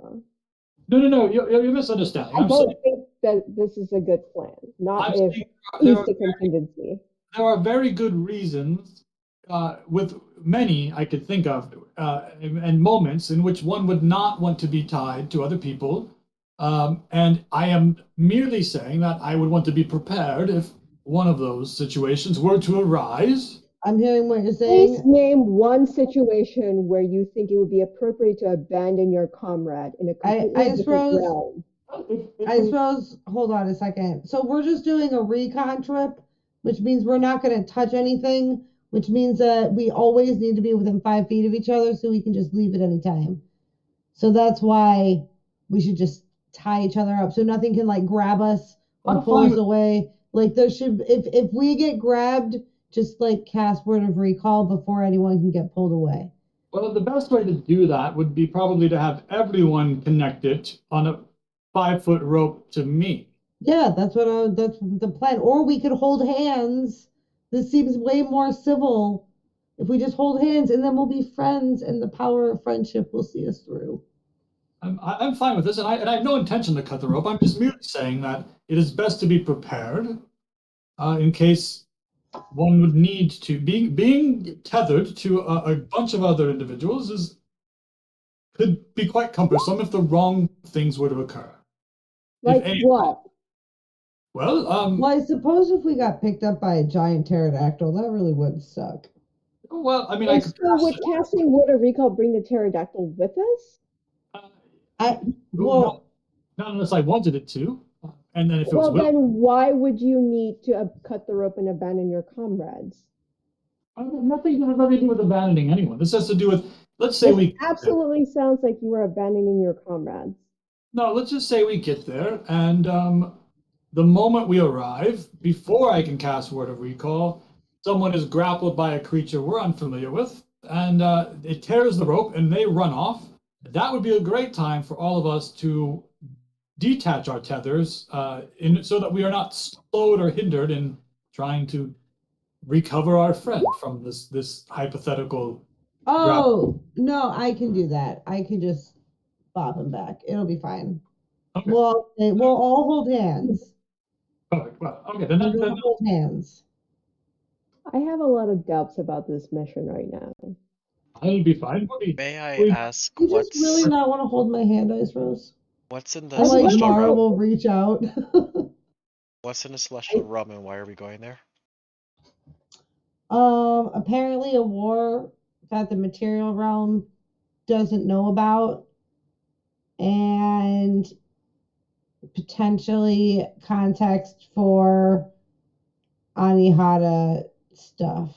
No, you're misunderstanding. I don't think that this is a good plan. Not if he's the contingency. There are very good reasons, with many I could think of, and moments in which one would not want to be tied to other people. And I am merely saying that I would want to be prepared if one of those situations were to arise. I'm hearing what you're saying. Please name one situation where you think it would be appropriate to abandon your comrade in a completely different realm. I suppose, hold on a second. So we're just doing a recon trip, which means we're not going to touch anything, which means that we always need to be within 5 feet of each other so we can just leave at any time. So that's why we should just tie each other up so nothing can like grab us or pull us away. Like there should, if we get grabbed, just like cast Word of Recall before anyone can get pulled away. Well, the best way to do that would be probably to have everyone connected on a 5-foot rope to me. Yeah, that's the plan. Or we could hold hands. This seems way more civil. If we just hold hands and then we'll be friends and the power of friendship will see us through. I'm fine with this, and I have no intention to cut the rope. I'm just merely saying that it is best to be prepared in case one would need to. Being tethered to a bunch of other individuals could be quite cumbersome if the wrong things were to occur. Like what? Well, Well, I suppose if we got picked up by a giant pterodactyl, that really would suck. well, I mean, I could So cast would it. casting Word of Recall bring the pterodactyl with us? I Not, well, not unless I wanted it to. And then if it was Well, will, then why would you need to cut the rope and abandon your comrades? nothing to do with abandoning anyone. This has to do with, let's say This we absolutely sounds like you were abandoning your comrades. No, let's just say we get there, and the moment we arrive, before I can cast Word of Recall, someone is grappled by a creature we're unfamiliar with, and it tears the rope, and they run off. That would be a great time for all of us to detach our tethers, so that we are not slowed or hindered in trying to recover our friend from this hypothetical. oh no, I can do that. I can just bob him back. It'll be fine. Okay, We'll all hold hands. perfect. Well, okay, then, We're then gonna hold hands. I have a lot of doubts about this mission right now. that'll be fine. May I we- ask You just really what's not want to hold my hand, Ice Rose? in the And like celestial Mara realm? will reach out. What's in the celestial realm, and why are we going there? Apparently a war that the material realm doesn't know about, and potentially context for Anihata stuff.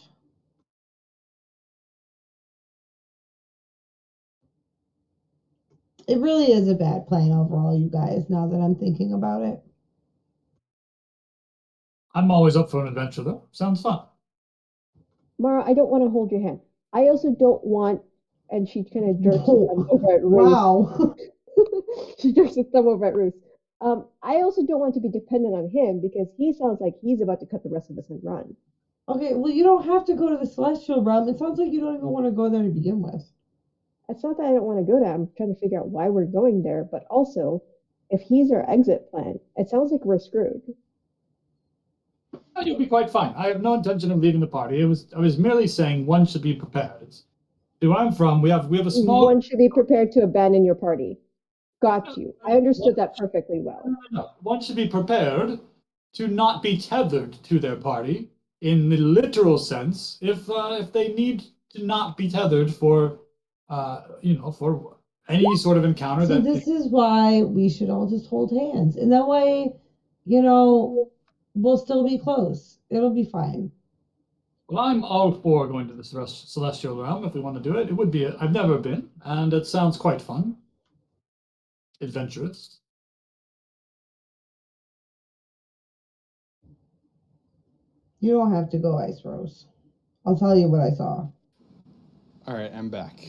It really is a bad plan overall, you guys, now that I'm thinking about it. I'm always up for an adventure, though. Sounds fun. Mara, I don't want to hold your hand. I also don't want, and she kind of jerks her thumb over at Ruth. Wow. She jerks her thumb over at Ruth. I also don't want to be dependent on him because he sounds like he's about to cut the rest of us and run. Okay, well, you don't have to go to the celestial realm. It sounds like you don't even want to go there to begin with. It's not that I don't want to go there. I'm trying to figure out why we're going there, but also, if he's our exit plan, it sounds like we're screwed. You'll be quite fine. I have no intention of leaving the party. I was merely saying one should be prepared. It's, where I'm from, we have a small. One should be prepared to abandon your party. Got you. I understood that perfectly well. No, one should be prepared to not be tethered to their party in the literal sense if they need to not be tethered for for any sort of encounter See, that. this is why we should all just hold hands. And that way, we'll still be close. It'll be fine. Well, I'm all for going to the celestial realm if we want to do it. It would be. I've never been, and it sounds quite fun, adventurous. You don't have to go, Ice Rose. I'll tell you what I saw. All right, I'm back.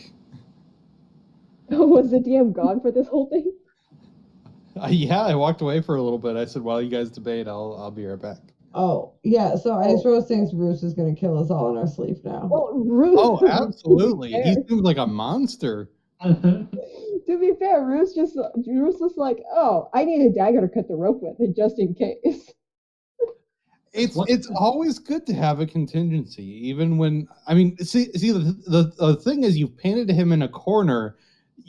Was the DM gone for this whole thing? Yeah, I walked away for a little bit. I said, while you guys debate, I'll be right back. Oh, yeah. So Ice Rose thinks Bruce is going to kill us all in our sleep now. Well, Ruth. Oh, absolutely. To He seems like a monster. be fair, Ruth's just like, oh, I need a dagger to cut the rope with, just in case. It's always good to have a contingency, even when see the thing is, you've painted him in a corner.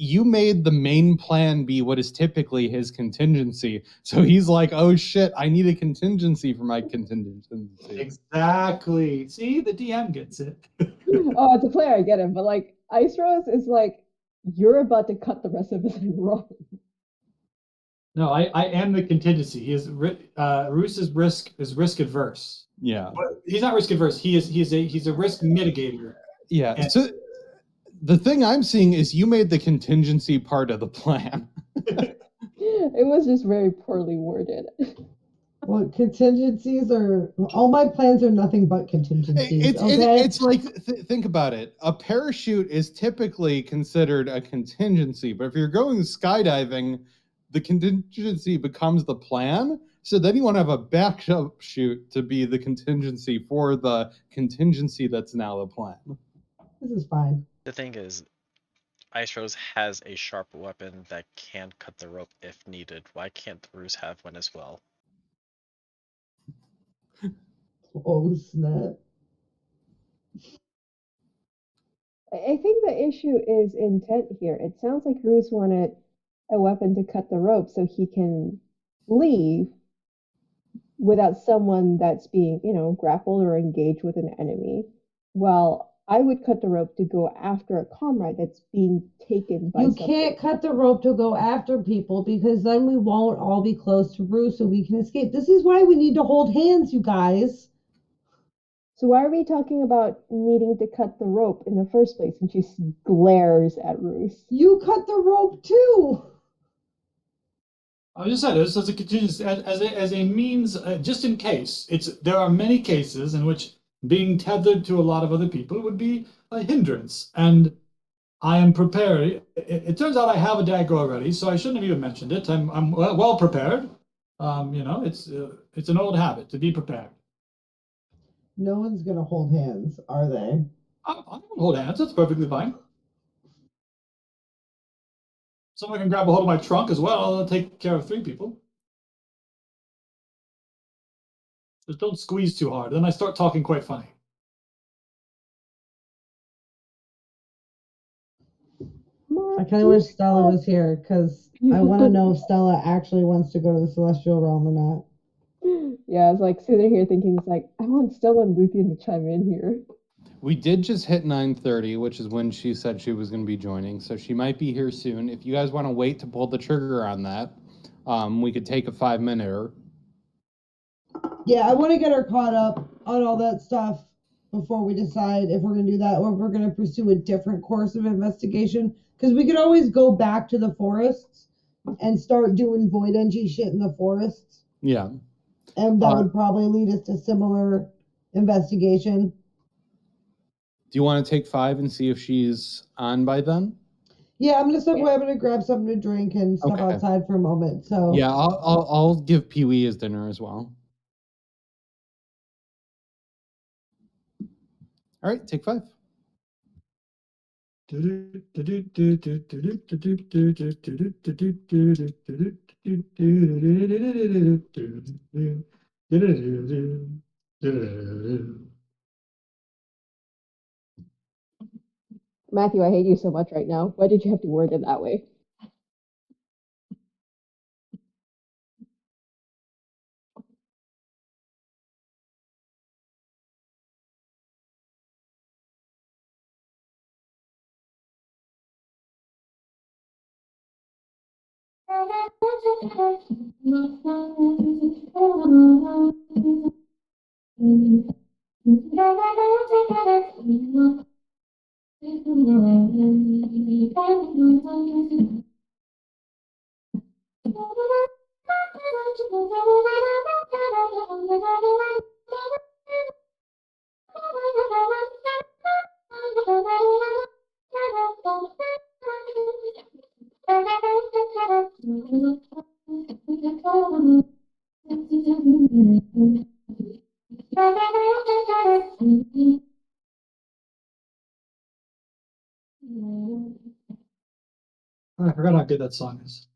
You made the main plan be what is typically his contingency. So he's like, oh shit, I need a contingency for my contingency. Exactly. See, the DM gets it. Oh, as a player, I get it, but like Ice Rose is like, you're about to cut the rest of us and run. No, I am the contingency. He is Roos is risk adverse. Yeah. But he's not risk adverse. He's a risk mitigator. Yeah. And So the thing I'm seeing is you made the contingency part of the plan. It was just very poorly worded. Well, contingencies are all my plans are nothing but contingencies. It's like think about it. A parachute is typically considered a contingency, but if you're going skydiving, the contingency becomes the plan. So then you want to have a backup chute to be the contingency for the contingency that's now the plan. This is fine. The thing is, Ice Rose has a sharp weapon that can cut the rope if needed. Why can't Bruce have one as well? Oh snap! I think the issue is intent here. It sounds like Bruce wanted a weapon to cut the rope so he can leave, without someone that's being, grappled or engaged with an enemy. Well, I would cut the rope to go after a comrade that's being taken by You something. can't cut the rope to go after people because then we won't all be close to Rue so we can escape. This is why we need to hold hands, you guys. So why are we talking about needing to cut the rope in the first place? And she glares at Ruth. You cut the rope too. I just said this as a contingency, as a means, just in case. There are many cases in which being tethered to a lot of other people would be a hindrance, and I am prepared. It turns out I have a dagger already, so I shouldn't have even mentioned it. I'm well prepared. It's an old habit to be prepared. No one's gonna hold hands, are they? I can hold hands. That's perfectly fine. Someone can grab a hold of my trunk as well. I'll take care of 3 people. Just don't squeeze too hard. Then I start talking quite funny. I kind of wish Stella was here because I want to know if Stella actually wants to go to the celestial realm or not. Yeah, I was like sitting here thinking, it's like, I want Stella and Luthien to chime in here. We did just hit 9:30, which is when she said she was going to be joining, so she might be here soon. If you guys want to wait to pull the trigger on that, we could take a 5-minute. Yeah, I want to get her caught up on all that stuff before we decide if we're going to do that or if we're going to pursue a different course of investigation. Because we could always go back to the forests and start doing void NG shit in the forests. Yeah. And that would probably lead us to similar investigation. Do you want to take 5 and see if she's on by then? Yeah, I'm gonna step away. I'm gonna grab something to drink and step outside for a moment. So yeah, I'll give Pee Wee his dinner as well. All right, take 5. Matthew, I hate you so much right now. Why did you have to word it that way? I forgot how good that song is.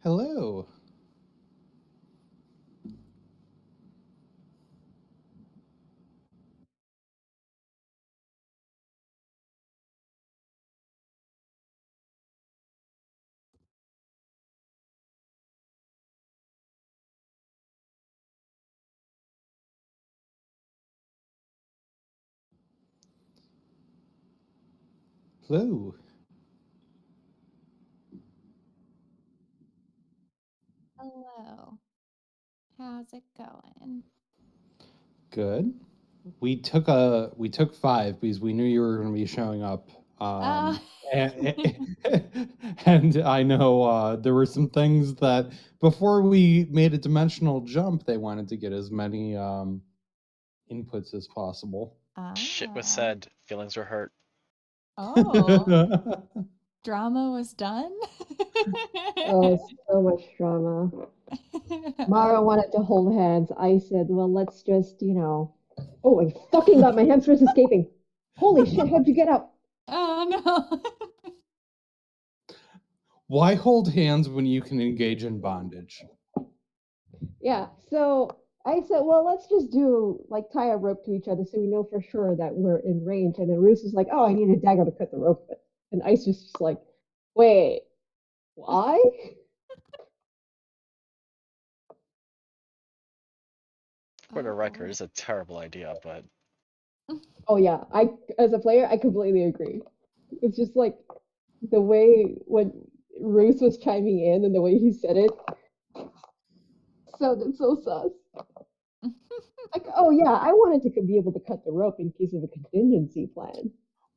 Hello. Hello. Hello. How's it going? Good. We took 5 because we knew you were going to be showing up. Oh. And I know there were some things that before we made a dimensional jump, they wanted to get as many inputs as possible. Shit was Ah. said. Feelings were hurt. Oh. Drama was done? Oh, so much drama. Mara wanted to hold hands. I said, well, let's just, Oh, I fucking got my hamsters escaping. Holy shit, how'd you get out? Oh no. Why hold hands when you can engage in bondage? Yeah, so I said, well, let's just tie a rope to each other so we know for sure that we're in range. And then Roos was like, oh, I need a dagger to cut the rope with. And Ice was just like, wait, why? For the record, it's a terrible idea, but Oh yeah, as a player, I completely agree. It's just like the way when Roos was chiming in and the way he said it sounded so sus. Like, oh yeah, I wanted to be able to cut the rope in case of a contingency plan.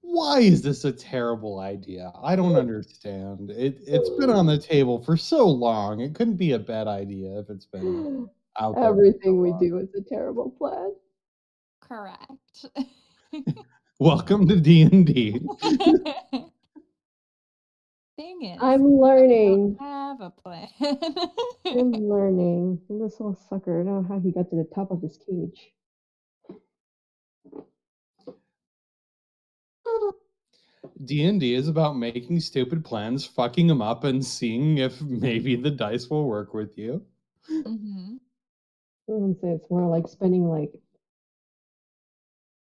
Why is this a terrible idea? I don't understand. It's been on the table for so long. It couldn't be a bad idea if it's been out there. Everything we do is a terrible plan. Correct. Welcome to D&D. Thing is, I'm I learning. don't have a plan. I'm learning. And this little sucker, I don't know how he got to the top of his cage. D&D is about making stupid plans, fucking them up, and seeing if maybe the dice will work with you. Mm-hmm. I wouldn't say it's more like spending like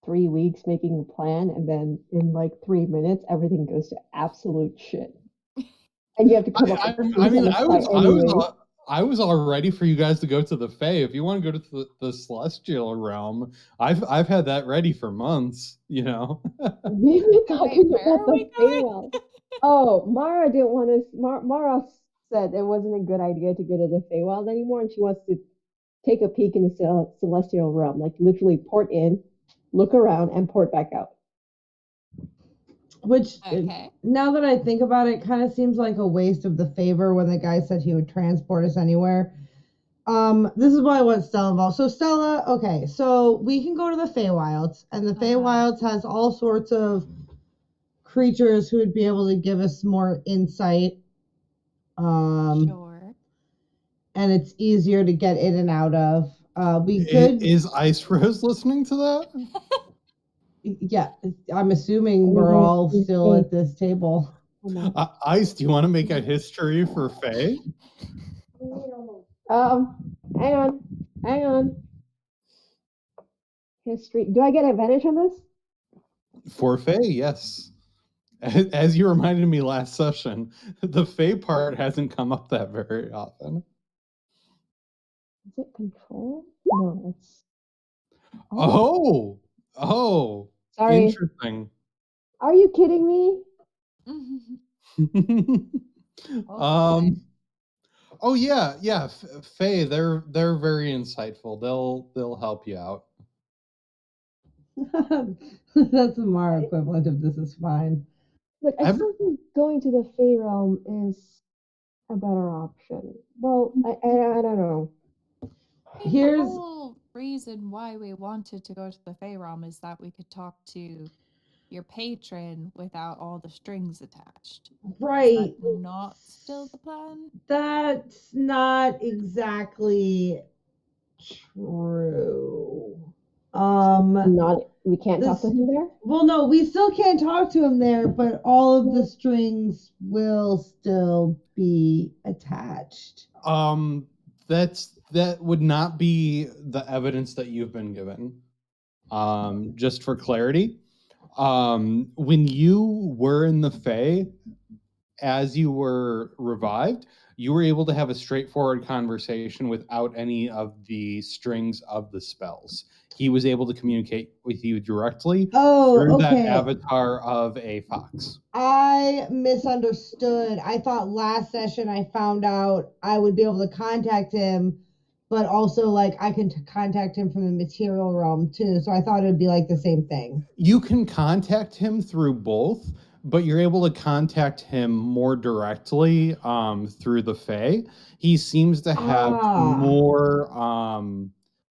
3 weeks making a plan, and then in like 3 minutes, everything goes to absolute shit. And you have to come up with things on the fly anyway. I was all ready for you guys to go to the Fae. If you want to go to the Celestial realm, I've had that ready for months. You know. We were talking where about are the we going? Feywild. Oh, Mara didn't want to. Mara said it wasn't a good idea to go to the Feywild anymore, and she wants to take a peek in the celestial realm, like literally port in, look around, and port back out. Which, Okay. now that I think about it, kind of seems like a waste of the favor when the guy said he would transport us anywhere. This is why I want Stella involved. So Stella, okay, so we can go to the Feywilds, and the Feywilds has all sorts of creatures who would be able to give us more insight. Sure. And it's easier to get in and out of. We could. Is Ice Rose listening to that? Yeah, I'm assuming we're all still at this table. Ice, do you want to make a history for Fae? Hang on. History. Do I get advantage on this? For Fae, yes. As you reminded me last session, the Fae part hasn't come up that very often. Is it control? No, it's. Oh, Sorry. interesting. Are you kidding me? Okay. Oh yeah. Faye, they're very insightful. They'll help you out. That's the Mara equivalent of this is fine. Look, I still think going to the Fey realm is a better option. Well, I don't know. The whole reason why we wanted to go to the Fey realm is that we could talk to your patron without all the strings attached. Right. Is that not still the plan? That's not exactly true. We can't talk to this- him there. Well, no, we still can't talk to him there, but all of the strings will still be attached. That would not be the evidence that you've been given. Just for clarity, when you were in the Fae, as you were revived, you were able to have a straightforward conversation without any of the strings of the spells. He was able to communicate with you directly through that Okay. avatar of a fox. I misunderstood. I thought last session I found out I would be able to contact him, but also like I can contact him from the material realm too. So I thought it would be like the same thing. You can contact him through both, but you're able to contact him more directly through the Fae. He seems to have more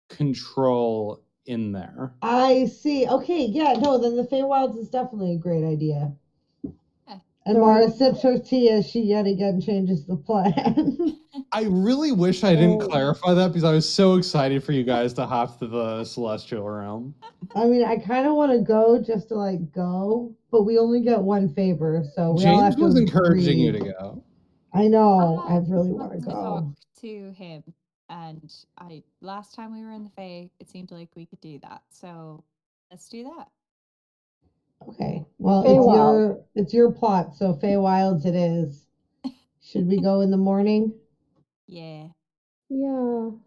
control in there. I see. Okay, yeah, no, then the Feywilds is definitely a great idea. Yeah. And So Mara sips her tea as she yet again changes the plan. I really wish I didn't clarify that because I was so excited for you guys to hop to the celestial realm. I mean, I kind of want to go just to like go, but we only get one favor, so we all James have to was encouraging you agree. to go. I know. I I really want to talk go. to him, and last time we were in the Fae, it seemed like we could do that. So let's do that. Okay. Well, Feywild. it's your plot, so Feywilds it is. Should we go in the morning? Yeah. Yeah. All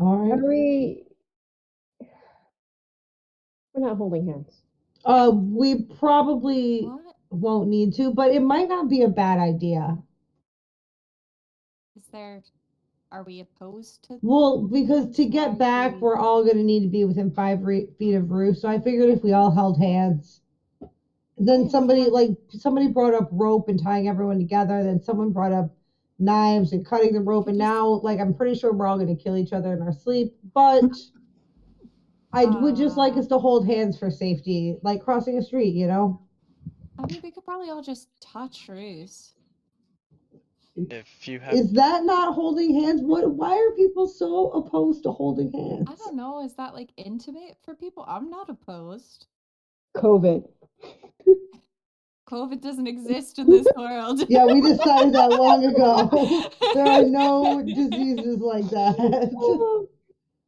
right. We're not holding hands. We probably What won't need to, but it might not be a bad idea. is there? Are we opposed to? Well, holding because hands? to Why get do back, we- we're all going to need to be within 5 feet of Ruth. So I figured if we all held hands, then Okay, we can somebody brought up rope and tying everyone together. Then someone brought up knives and cutting the rope. And now, like, I'm pretty sure we're all going to kill each other in our sleep. But I would just like us to hold hands for safety, like crossing a street, you know? I mean, we could probably all just touch Roos. If you have, Is that not holding hands? Why are people so opposed to holding hands? I don't know. Is that like intimate for people? I'm not opposed. COVID. COVID doesn't exist in this world. Yeah, we decided that long ago. There are no diseases like that.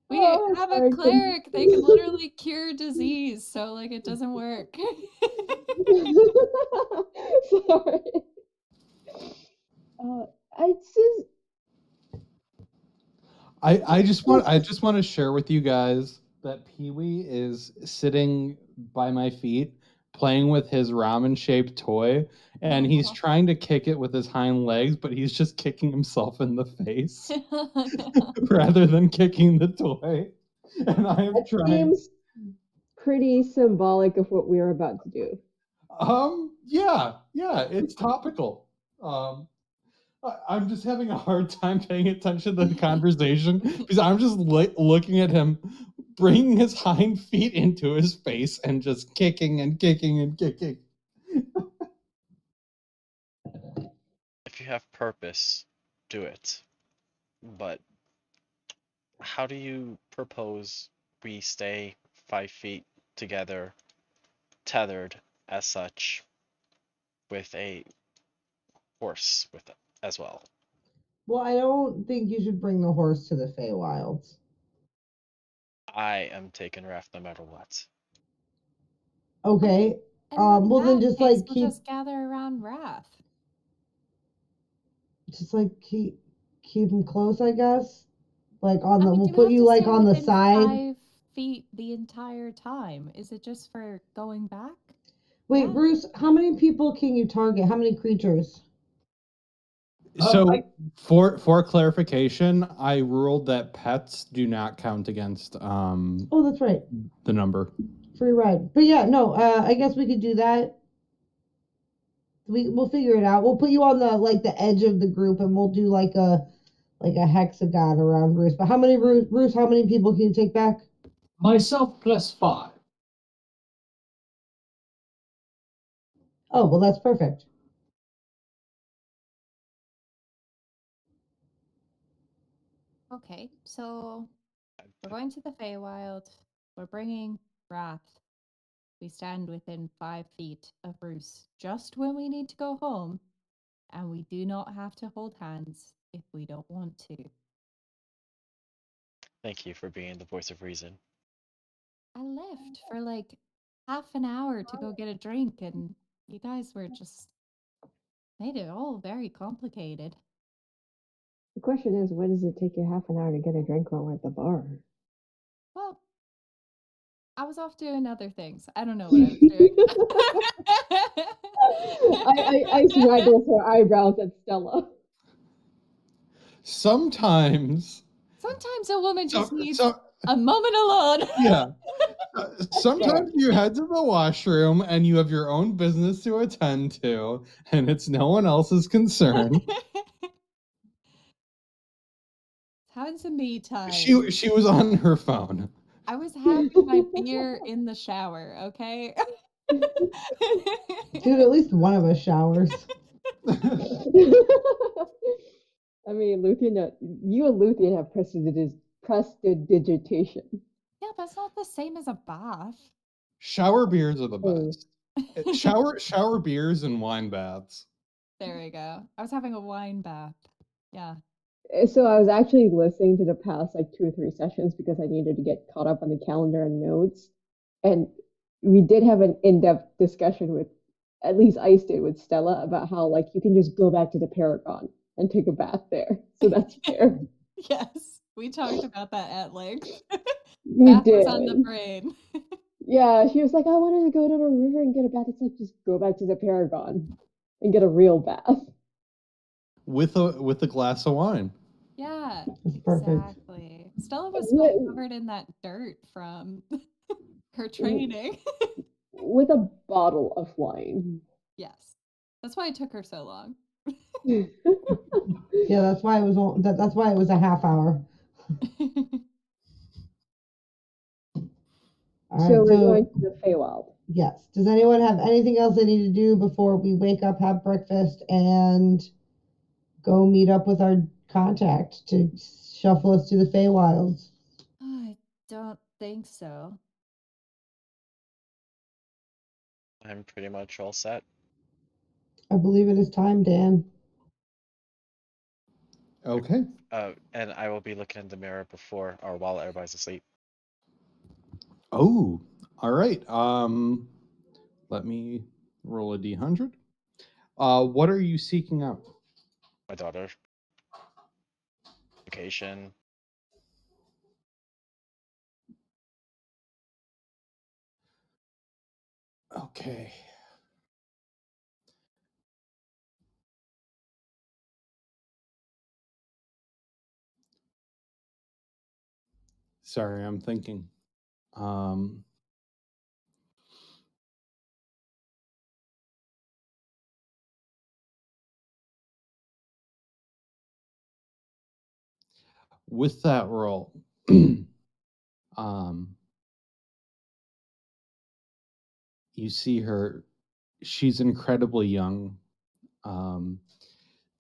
We Oh, have a sorry, cleric. They can literally cure disease, so like it doesn't work. Sorry. I just I just want to share with you guys that Pee-wee is sitting by my feet playing with his ramen shaped toy, and he's trying to kick it with his hind legs, but he's just kicking himself in the face rather than kicking the toy. And I am that trying. seems pretty symbolic of what we're about to do. Yeah, it's topical. I'm just having a hard time paying attention to the conversation because I'm just looking at him bringing his hind feet into his face and just kicking and kicking and kicking. if you have purpose, do it. But how do you propose we stay 5 feet together, tethered as such, with a horse with it as well? Well, I don't think you should bring the horse to the Feywilds. I am taking Raph no matter what. Okay. And Well then that just case, like we'll just gather around Wrath. keep him close, I guess. Like I mean, we'll do we put have you to like stay on the within side. 5 feet the entire time? Is it just for going back? Wait, Yeah. Bruce, how many people can you target? How many creatures? So for clarification, I ruled that pets do not count against Oh, that's right. the number. Free ride. But yeah, no, I guess we could do that. We'll figure it out. We'll put you on the edge of the group and we'll do like a hexagon around Bruce. But how many Bruce, how many people can you take back? Myself plus 5. Oh, well that's perfect. Okay, so we're going to the Feywild. We're bringing wrath. We stand within 5 feet of Bruce just when we need to go home, and we do not have to hold hands if we don't want to. Thank you for being the voice of reason. I left for like half an hour to go get a drink, and you guys were just made it all very complicated. The question is, why does it take you half an hour to get a drink while we're at the bar? Well, I was off doing other things. I don't know what I was doing. I waggled her eyebrows at Stella. Sometimes Sometimes a woman just needs so- a moment alone. yeah. Sometimes you head to the washroom and you have your own business to attend to, and it's no one else's concern. Having some me time. She was on her phone. I was having my beer in the shower, okay? Dude, at least one of us showers. I mean, Luthien, you and Luthien have prestidigitation. Yeah, but it's not the same as a bath. Shower beers are the Oh. best. Shower beers and wine baths. There we go. I was having a wine bath. Yeah. So I was actually listening to the past like 2 or 3 sessions because I needed to get caught up on the calendar and notes. And we did have an in-depth discussion with, at least Ice did with Stella, about how like you can just go back to the Paragon and take a bath there. So that's fair. Yes, we talked about that at length. We Bath did. was on the brain. Yeah, she was like, I wanted to go to the river and get a bath. It's like, just go back to the Paragon and get a real bath. With a glass of wine. Yeah, That's perfect. exactly. Stella was still covered in that dirt from her training. With a bottle of wine. Yes, that's why it took her so long. Yeah, that's why it was. That's why it was a half hour. All right, So we're so going to the Feywild. yes. Does anyone have anything else they need to do before we wake up, have breakfast, and go meet up with our contact to shuffle us to the Feywilds? I don't think so. I'm pretty much all set. I believe it is time, Dan. Okay. And I will be looking in the mirror before or while everybody's asleep. Oh, all right. Let me roll a d100. What are you seeking out? My daughter. Vacation. Okay. Sorry, I'm thinking. With that roll, you see her. She's incredibly young.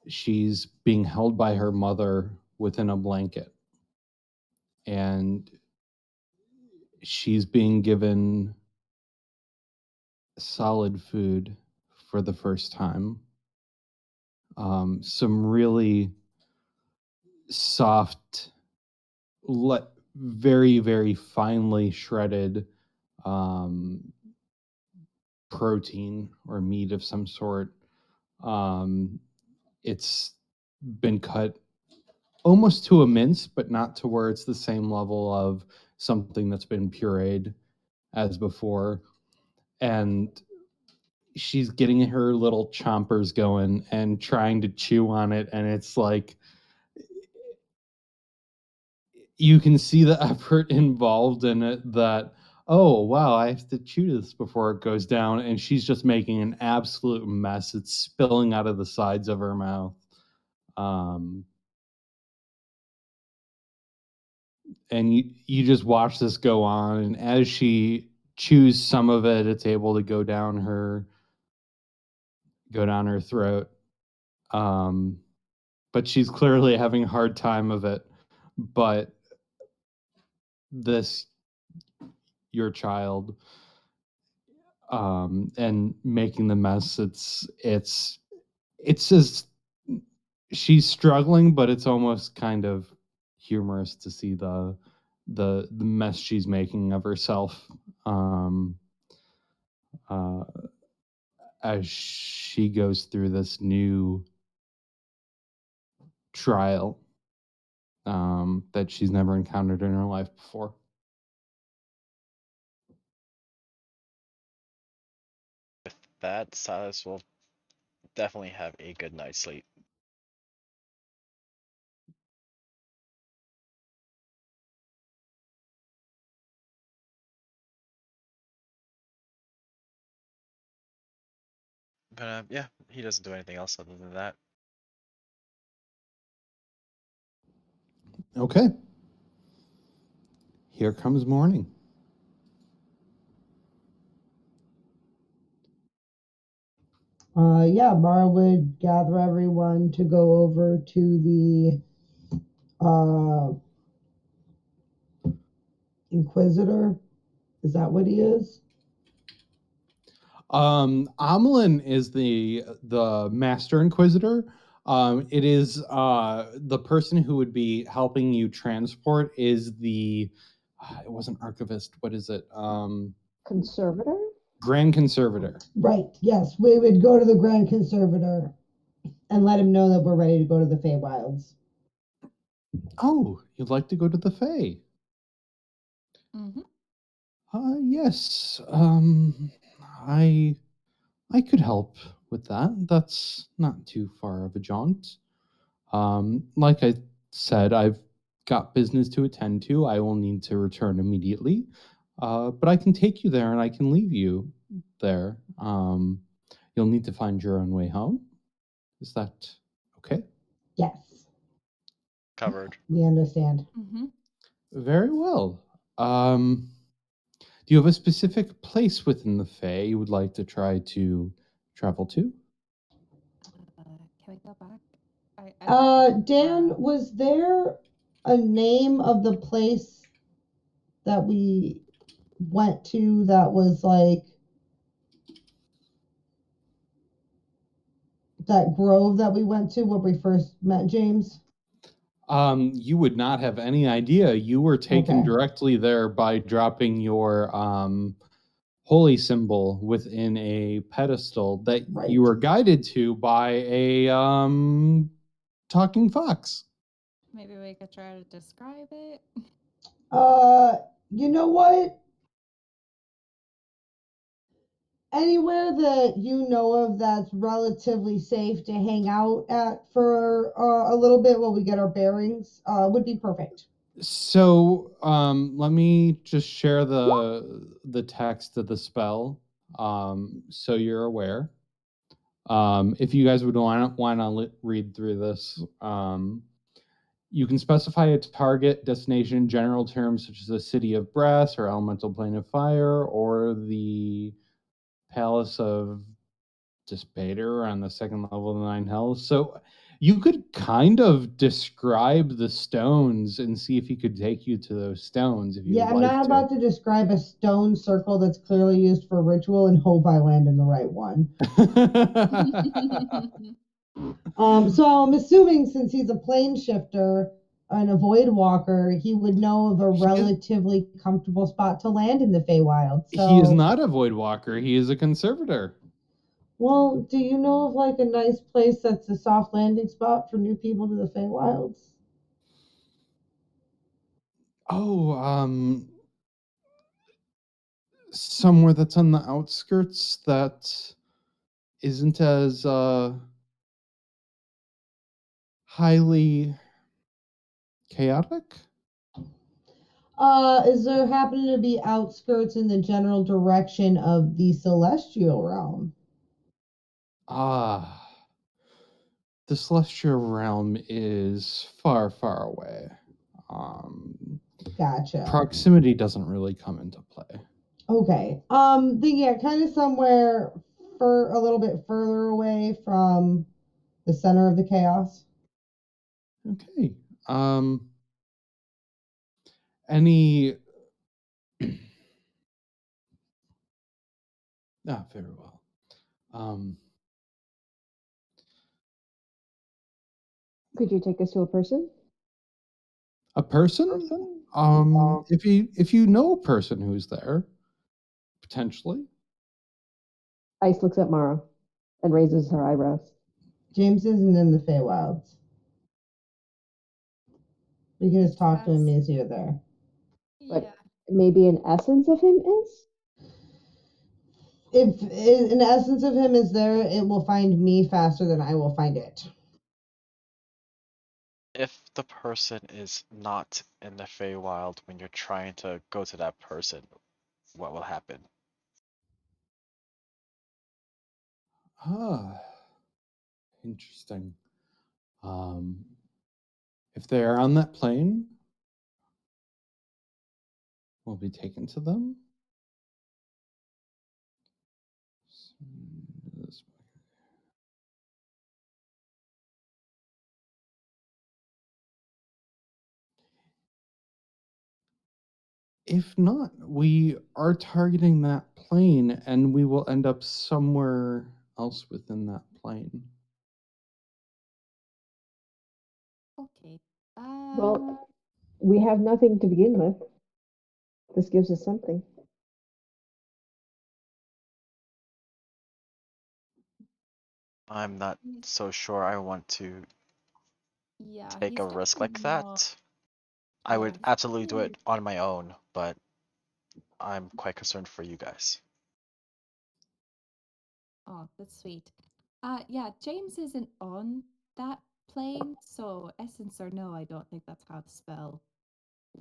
She's being held by her mother within a blanket, and she's being given solid food for the first time. Some really soft, very, very finely shredded protein or meat of some sort. It's been cut almost to a mince, but not to where it's the same level of something that's been pureed as before. And she's getting her little chompers going and trying to chew on it. And it's like, you can see the effort involved in it that, oh, wow, I have to chew this before it goes down. And she's just making an absolute mess. It's spilling out of the sides of her mouth. And you just watch this go on. And as she chews some of it, it's able to go down her throat. But she's clearly having a hard time of it. But this your child, and making the mess. It's just she's struggling, but it's almost kind of humorous to see the mess she's making of herself, uh, as she goes through this new trial, that she's never encountered in her life before. With that, Silas will definitely have a good night's sleep. But yeah, he doesn't do anything else other than that. Okay. Here comes morning. Yeah, Mara would gather everyone to go over to the Inquisitor. Is that what he is? Amelin is the Master Inquisitor. It is the person who would be helping you transport is the it wasn't archivist. What is it? Conservator? Grand Conservator. Right, yes. We would go to the Grand Conservator and let him know that we're ready to go to the Feywilds. Oh, you'd like to go to the Fae? Mm-hmm. Yes. I could help with that. That's not too far of a jaunt. Like I said, I've got business to attend to. I will need to return immediately. But I can take you there and I can leave you there. You'll need to find your own way home. Is that okay? Yes, Covered. we understand. Mm-hmm. Very well. Do you have a specific place within the Fae you would like to try to travel to? Can we go back? I Dan, was there a name of the place that we went to that was like that grove that we went to when we first met James? You would not have any idea. You were taken Okay. directly there by dropping your holy symbol within a pedestal that Right. you were guided to by a talking fox. Maybe we could try to describe it. You know what? Anywhere that you know of that's relatively safe to hang out at for a little bit while we get our bearings would be perfect. So let me just share the text of the spell, so you're aware. If you guys would want to read through this, you can specify a target, destination, general terms such as the city of brass or elemental plane of fire or the palace of Despater on the second level of the Nine Hells. So you could kind of describe the stones and see if he could take you to those stones if you Yeah, would I'm like not to. about to describe a stone circle that's clearly used for ritual and hope I land in the right one. So I'm assuming since he's a plane shifter and a void walker, he would know of a relatively comfortable spot to land in the Feywild. So He is not a void walker. He is a conservator. well, do you know of like a nice place that's a soft landing spot for new people to the Feywilds? Oh, somewhere that's on the outskirts that isn't as highly chaotic. Is there happening to be outskirts in the general direction of the celestial realm? Ah, the celestial realm is far, far away. Gotcha. Proximity doesn't really come into play. Okay. Then yeah, kind of somewhere for a little bit further away from the center of the chaos. Okay. Any Ah, very well. Could you take us to a person? A person? If you know a person who's there, potentially. Ice looks at Mara and raises her eyebrows. James isn't in the Feywilds. We can just talk to him as you're there. But Yeah. maybe an essence of him is? If an essence of him is there, it will find me faster than I will find it. If the person is not in the Feywild when you're trying to go to that person, what will happen? Ah, interesting. If they are on that plane, we'll be taken to them. If not, we are targeting that plane and we will end up somewhere else within that plane. Okay. Well, we have nothing to begin with. This gives us something. I'm not so sure I want to yeah, take he's a risk like definitely not- that. I would he's absolutely do it definitely- on my own, but I'm quite concerned for you guys. Oh, that's sweet. Yeah, James isn't on that plane, so essence or no, I don't think that's how the spell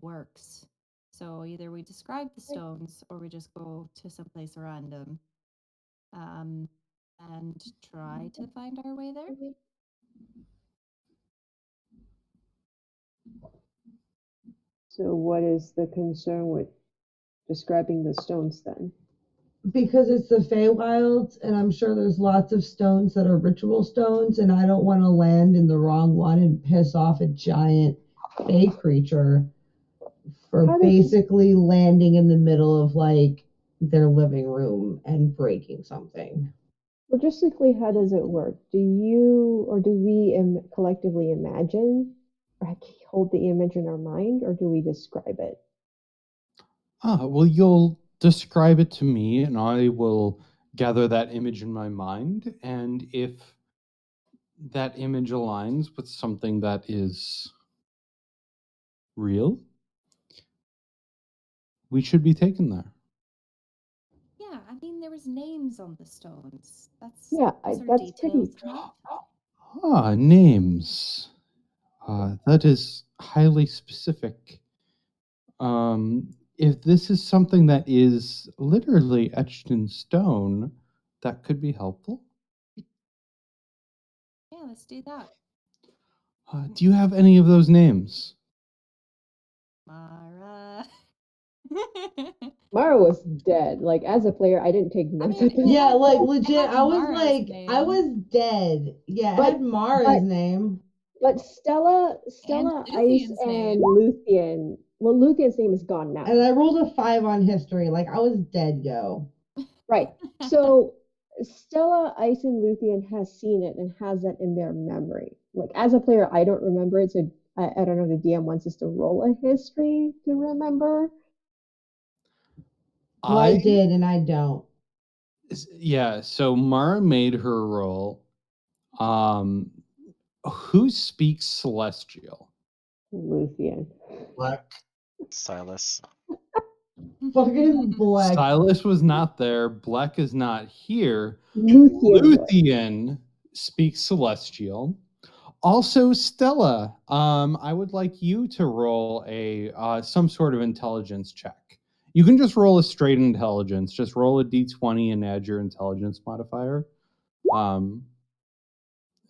works. So either we describe the stones or we just go to someplace random and try to find our way there. So what is the concern with describing the stones then? Because it's the Feywilds, and I'm sure there's lots of stones that are ritual stones, and I don't want to land in the wrong one and piss off a giant fey creature for basically landing in the middle of like their living room and breaking something. Logistically, how does it work? Do you or do we collectively imagine or hold the image in our mind, or do we describe it? Well, you'll describe it to me and I will gather that image in my mind. And if that image aligns with something that is real, we should be taken there. Yeah, I mean there was names on the stones. That's that's details pretty. enough. Names. That is highly specific. If this is something that is literally etched in stone, that could be helpful. Yeah, let's do that. Do you have any of those names? Mara. Mara was dead. Like, as a player, I didn't take notes mean, at this. Yeah, like It legit, had I was Mara's like, I name. was dead. Yeah, it But- had Mara's name. But Stella, And Ice, Luthion's and name. Luthien. Well, Luthion's name is gone now. And I rolled a 5 on history. Like, I was dead, yo. Right. So Stella, Ice, and Luthien has seen it and has that in their memory. Like, as a player, I don't remember it, so I don't know if the DM wants us to roll a history to remember. Well, I did, and I don't. Yeah, so Mara made her roll. Who speaks Celestial? Luthien. Black. Silas. Fucking Black. Silas was not there. Bleck is not here. Luthien. Luthien speaks Celestial. Also, Stella, I would like you to roll a some sort of intelligence check. You can just roll a straight intelligence. Just roll a d20 and add your intelligence modifier.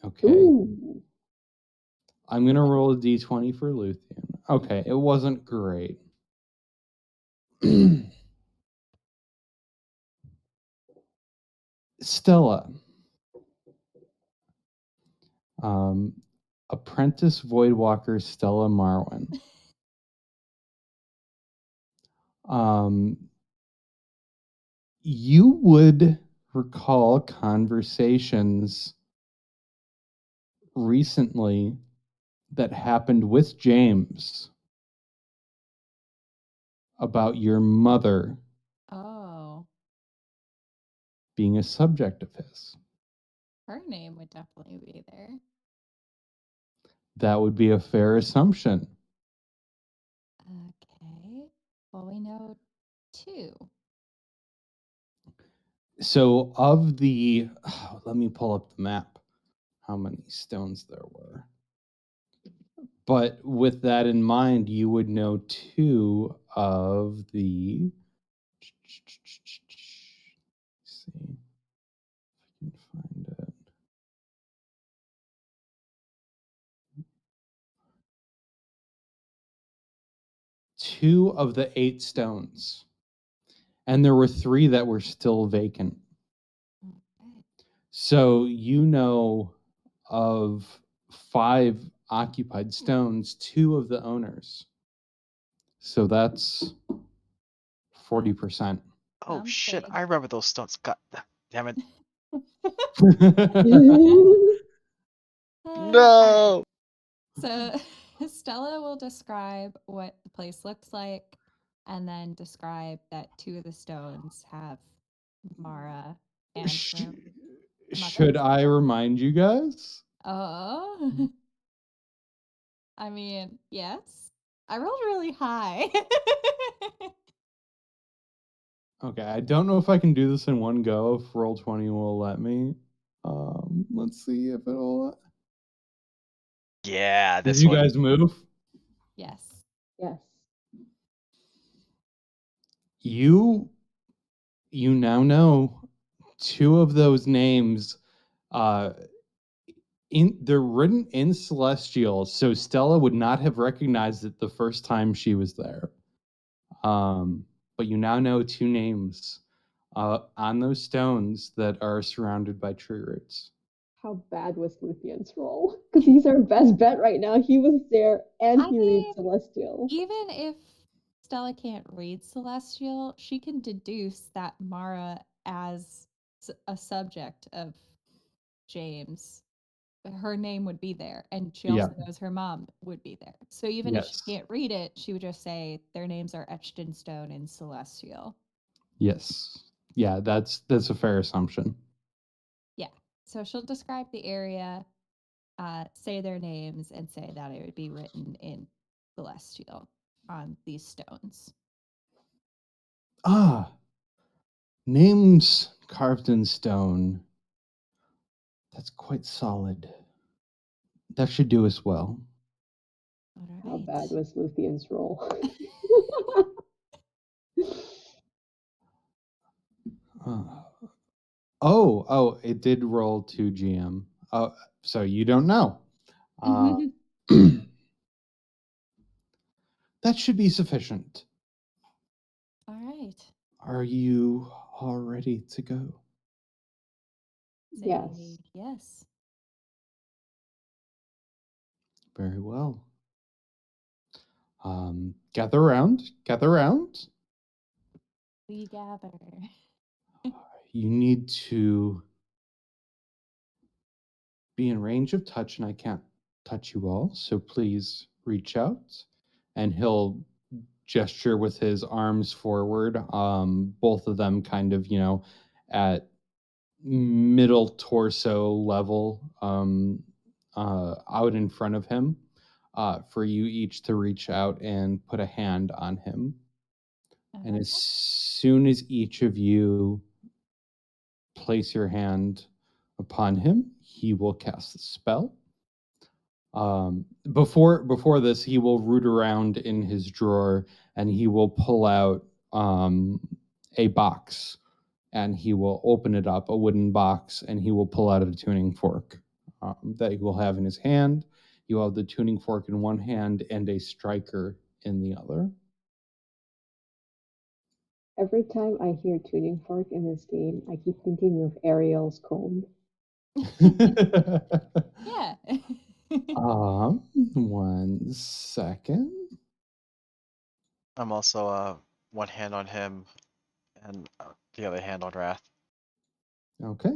Okay. Ooh. I'm going to roll a d20 for Luthien. Okay, it wasn't great. Stella. Apprentice Voidwalker Stella Marwin. You would recall conversations recently that happened with James about your mother Oh, being a subject of his. her name would definitely be there. That would be a fair assumption. Okay. Well, we know 2. So, of the, let me pull up the map, how many stones there were. But with that in mind, you would know 2 of the. See if I can find it. 2 of the 8 stones. And there were 3 that were still vacant. Okay. So you know of 5 occupied stones, 2 of the owners. So that's 40%. Oh Sounds shit! big. I remember those stones. God damn it! All right. No. So Stella will describe what the place looks like and then describe that 2 of the stones have Mara and Sh- her Should mother. I remind you guys? Oh, I mean, yes. I rolled really high. Okay, I don't know if I can do this in one go. If Roll20 will let me. Let's see if it'll. Yeah, Did this you one. guys move? Yes. Yes. You now know 2 of those names. They're written in Celestial, so Stella would not have recognized it the first time she was there. But you now know 2 names on those stones that are surrounded by tree roots. How bad was Luthion's roll? Because he's our best bet right now. He was there and I he mean, reads Celestial. even if Stella can't read Celestial, she can deduce that Mara, as a subject of James, her name would be there. And she Yeah. also knows her mom would be there. So even if she Yes. can't read it, she would just say their names are etched in stone in Celestial. Yes. Yeah, that's a fair assumption. Yeah. So she'll describe the area, say their names, and say that it would be written in Celestial on these stones. Ah, names carved in stone. That's quite solid. That should do us well. All How right. bad was Luthion's roll? Oh, it did roll to GM. Oh, so you don't know. That should be sufficient. All right. Are you all ready to go? Say Yes. yes. Very well. Gather around. Gather around. We gather. You need to be in range of touch, and I can't touch you all, so please reach out. And he'll gesture with his arms forward, both of them kind of, at middle torso level, out in front of him, for you each to reach out and put a hand on him. And as soon as each of you place your hand upon him, he will cast the spell. Before this, he will root around in his drawer and he will pull out a box, and he will open it up, a wooden box, and he will pull out a tuning fork that he will have in his hand. He will have the tuning fork in one hand and a striker in the other. Every time I hear tuning fork in this game, I keep thinking of Ariel's comb. Yeah. 1 second. I'm also one hand on him and the other hand on Wrath. Okay.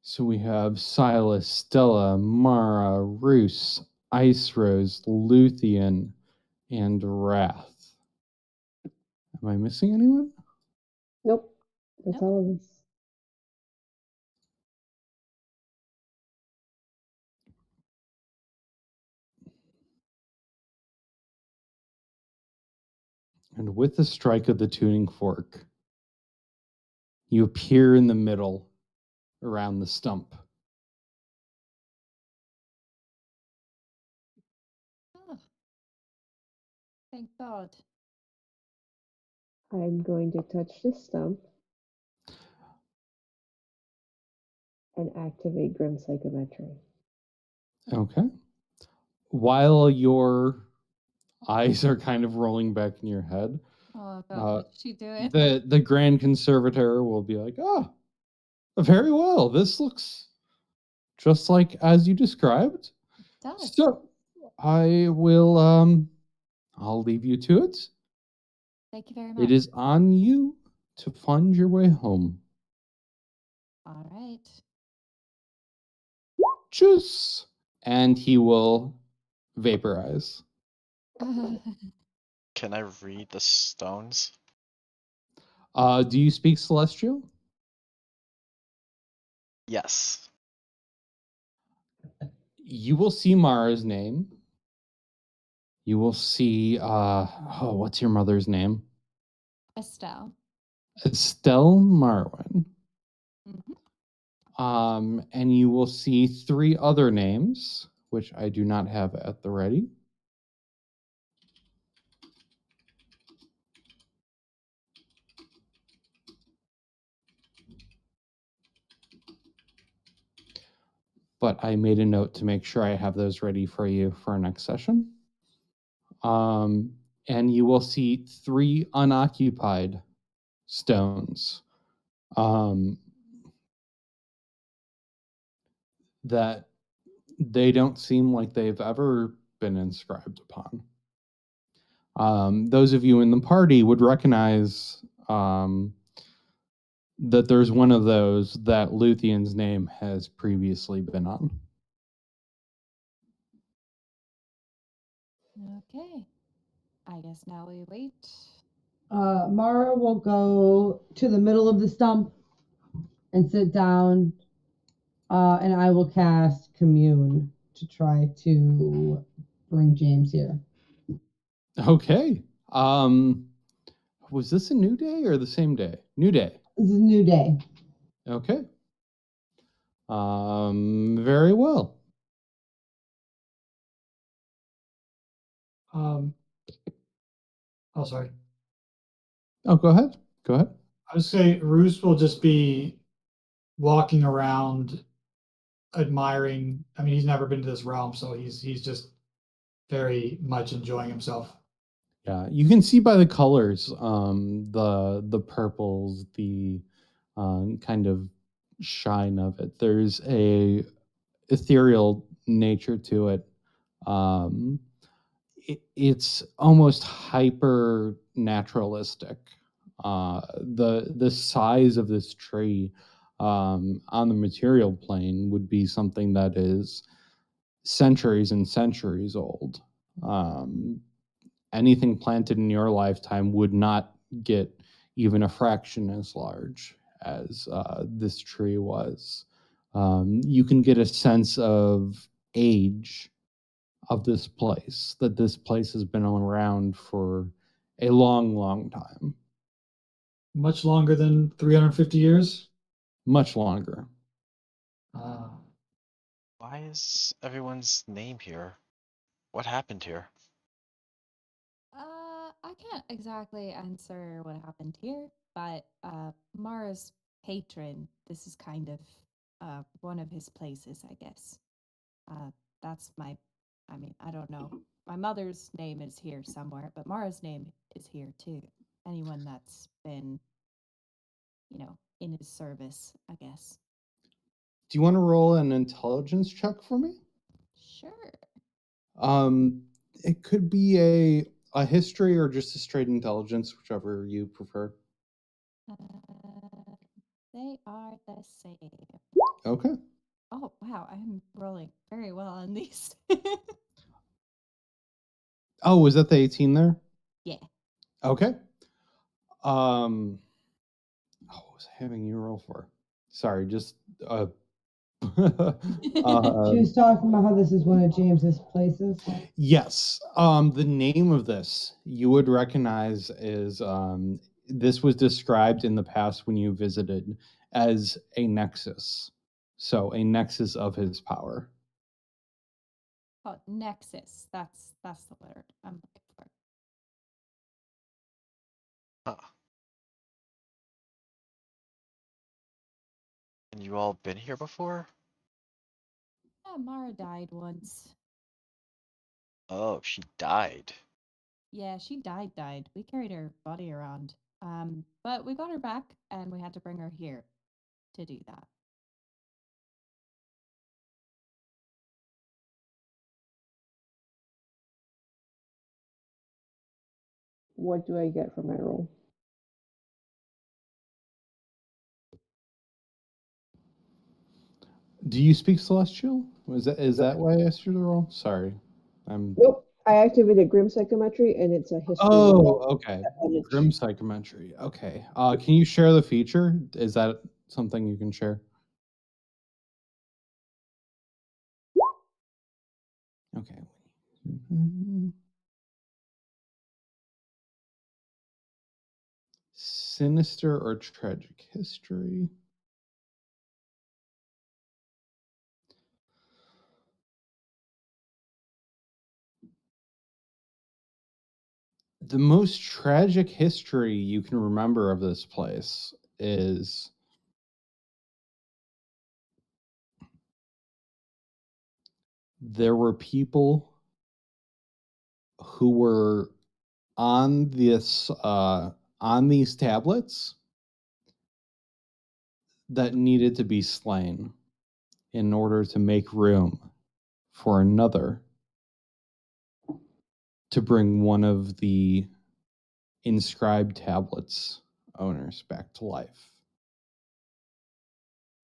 So we have Silas, Stella, Mara, Roos, Ice Rose, Luthien, and Wrath. Am I missing anyone? Nope. That's Nope. all of us. And with the strike of the tuning fork, you appear in the middle around the stump. Oh, thank God. I'm going to touch the stump and activate Grim Psychometry. Okay. While your eyes are kind of rolling back in your head, Oh God, uh, what's she doing? the Grand Conservator will be like, "Ah, very well. This looks just like as you described. It does. So I will I'll leave you to it. Thank you very It much. is on you to find your way home. All right. Juice." And he will vaporize. Can I read the stones? Do you speak Celestial? Yes. You will see Mara's name. You will see what's your mother's name? Estelle. Estelle Marwin. Mhm. And you will see 3 other names, which I do not have at the ready. But I made a note to make sure I have those ready for you for our next session. And you will see 3 unoccupied stones that they don't seem like they've ever been inscribed upon. Those of you in the party would recognize that there's one of those that Luthien's name has previously been on. Okay. I guess now we wait. Mara will go to the middle of the stump and sit down, and I will cast Commune to try to bring James here. Okay. Was this a new day or the same day? New day. This is a new day. Okay. Very well. Oh, sorry. Oh, go ahead. Go ahead. I would say Roos will just be walking around, admiring. I mean, he's never been to this realm, so he's just very much enjoying himself. Yeah, you can see by the colors, the purples, the kind of shine of it. There's a ethereal nature to it. It's almost hyper naturalistic. The size of this tree on the material plane would be something that is centuries and centuries old. Anything planted in your lifetime would not get even a fraction as large as this tree was. You can get a sense of age of this place, that this place has been around for a long, long time, Much longer than 350 years. much longer. Uh, Why is everyone's name here? What happened here? I can't exactly answer what happened here, but Mara's patron, this is kind of one of his places, I guess. That's my, I mean, I don't know. My mother's name is here somewhere, but Mara's name is here too. Anyone that's been, in his service, I guess. Do you want to roll an intelligence check for me? Sure. It could be a history or just a straight intelligence, whichever you prefer. Uh, They are the same. Okay. Oh, wow. I'm rolling very well on these. Oh, was that the 18 there? Yeah. Okay. Oh, what was I having you roll for? Sorry, just She was talking about how this is one of James's places. yes. The name of this you would recognize is this was described in the past when you visited as a nexus. So a nexus of his power. Oh, Nexus. That's the word I'm looking for. Huh. And you all been here before? Yeah, Mara died once. Oh, she died. Yeah, she died. We carried her body around. But we got her back and we had to bring her here to do that. What do I get for my roll? Do you speak Celestial? Is that why I asked you to roll? Sorry. Nope. I activated Grim Psychometry, and it's a history roll. Oh, okay. Advantage. Grim Psychometry. Okay. Can you share the feature? Is that something you can share? Okay. Sinister or tragic history? The most tragic history you can remember of this place is there were people who were on these tablets that needed to be slain in order to make room for another to bring one of the inscribed tablets owners back to life.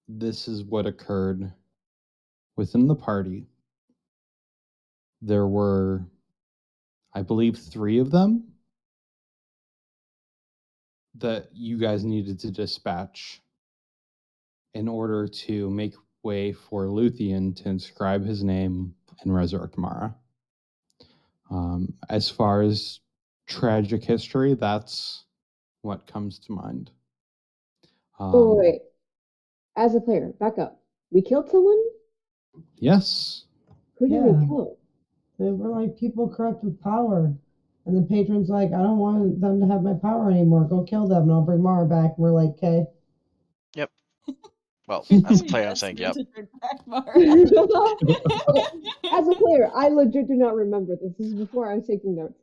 This is what occurred within the party. There were, I believe, 3 of them that you guys needed to dispatch in order to make way for Luthien to inscribe his name and resurrect Mara. As far as tragic history, that's what comes to mind. Wait. As a player, back up. We killed someone? Yes. Who did we kill? They were like people corrupt with power. And the patron's like, I don't want them to have my power anymore. Go kill them and I'll bring Mara back. And we're like, okay. Yep. Well, as a player, I'm saying yep. Okay. As a player, I legit do not remember this. This is before I was taking notes.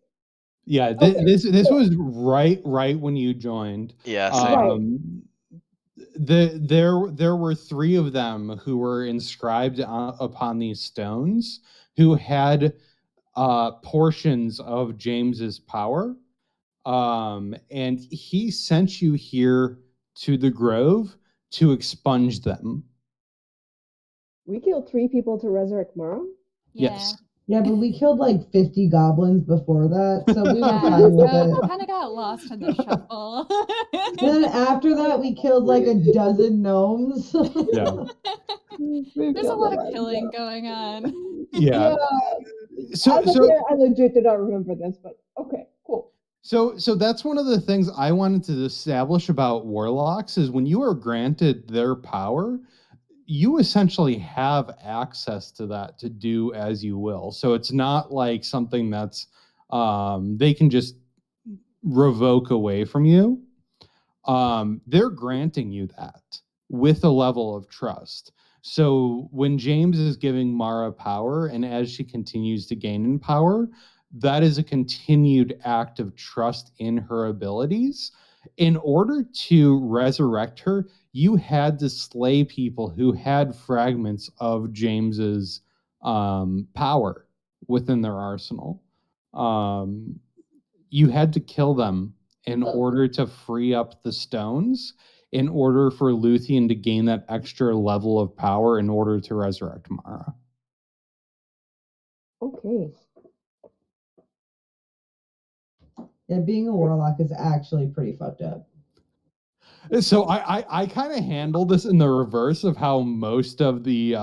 Yeah, this was right when you joined. Yeah, same. There were 3 of them who were inscribed upon these stones who had portions of James's power, and he sent you here to the Grove to expunge them. We killed 3 people to resurrect Mara? Yes. Yeah, but we killed like 50 goblins before that, so we were fine with it. Kind of got lost in the shuffle. Then after that, we killed like a dozen gnomes. Yeah. There's a lot of killing going on. Yeah. So player, I legit did not remember this, but okay, cool. So that's one of the things I wanted to establish about warlocks is when you are granted their power, you essentially have access to that to do as you will. So it's not like something that's they can just revoke away from you. They're granting you that with a level of trust. So when James is giving Mara power, and as she continues to gain in power, that is a continued act of trust in her abilities. In order to resurrect her, you had to slay people who had fragments of James's power within their arsenal. You had to kill them in order to free up the stones. in order for Luthien to gain that extra level of power in order to resurrect Mara. Okay. Yeah, being a warlock is actually pretty fucked up. So I kind of handle this in the reverse of how most of the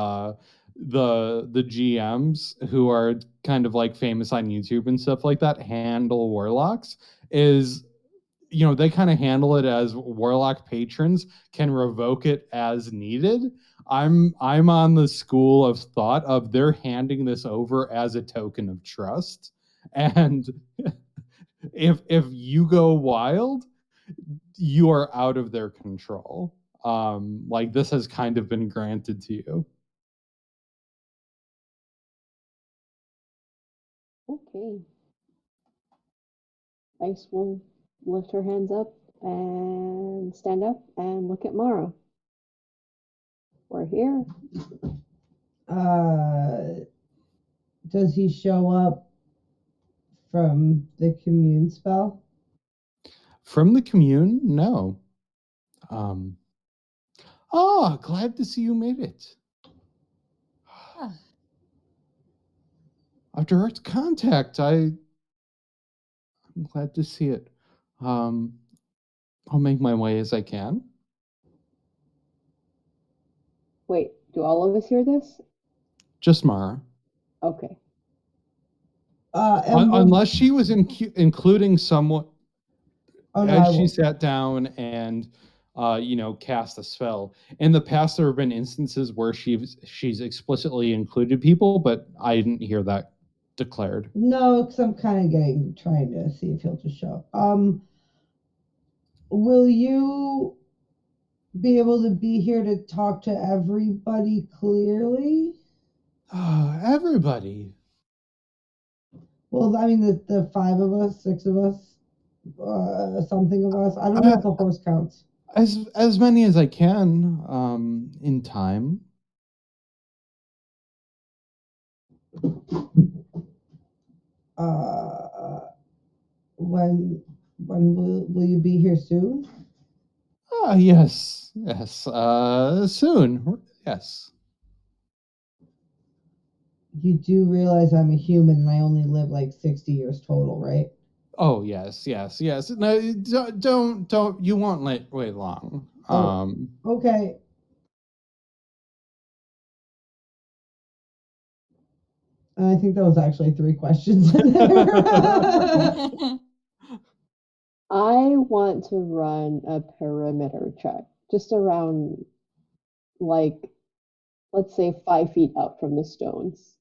GMs who are kind of like famous on YouTube and stuff like that handle warlocks is, you know, they kind of handle it as warlock patrons can revoke it as needed. I'm on the school of thought of they're handing this over as a token of trust, and if you go wild, you are out of their control. Like this has kind of been granted to you. Okay. Ice will lift her hands up and stand up and look at Mara. We're here. Does he show up from the commune spell? From the commune? No. Glad to see you made it. Ah. A direct contact. I'm glad to see it. I'll make my way as I can. Wait, do all of us hear this? Just Mara. Okay. Unless she was including someone as she won't. sat down and cast a spell. In the past, there have been instances where she's explicitly included people, but I didn't hear that declared. No, because I'm kind of trying to see if he'll just show up. Will you be able to be here to talk to everybody clearly? Everybody. Well, I mean, the 5 of us, 6 of us, something of us. I don't know if the horse counts. As many as I can, in time. When will you be here soon? Yes. Soon. Yes. You do realize I'm a human and I only live like 60 years total, right? Oh yes. No, don't. You won't wait long. Okay. I think that was actually 3 questions in there. I want to run a perimeter check just around, like, let's say 5 feet up from the stones.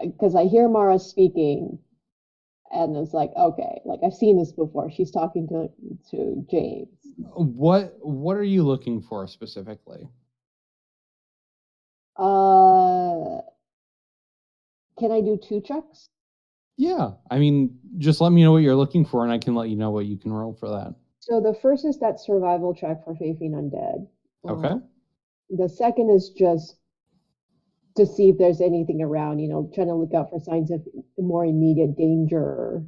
Because I hear Mara speaking, and it's like, okay, like I've seen this before. She's talking to James. What are you looking for specifically? Can I do 2 checks? Yeah, I mean, just let me know what you're looking for, and I can let you know what you can roll for that. So the first is that survival check for Faithing Undead. Okay. The second is just to see if there's anything around, trying to look out for signs of more immediate danger.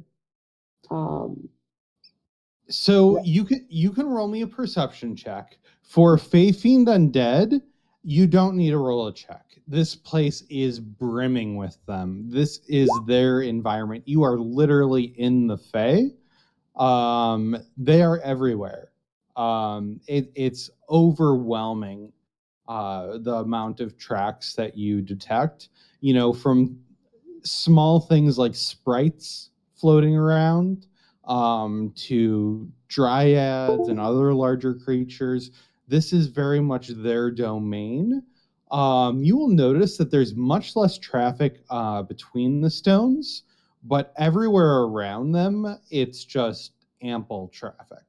So you can roll me a perception check. For Fae Fiend Undead, you don't need to roll a check. This place is brimming with them. This is their environment. You are literally in the Fae. They are everywhere. It's overwhelming, the amount of tracks that you detect, from small things like sprites floating around, to dryads and other larger creatures. This is very much their domain. You will notice that there's much less traffic between the stones, but everywhere around them, it's just ample traffic.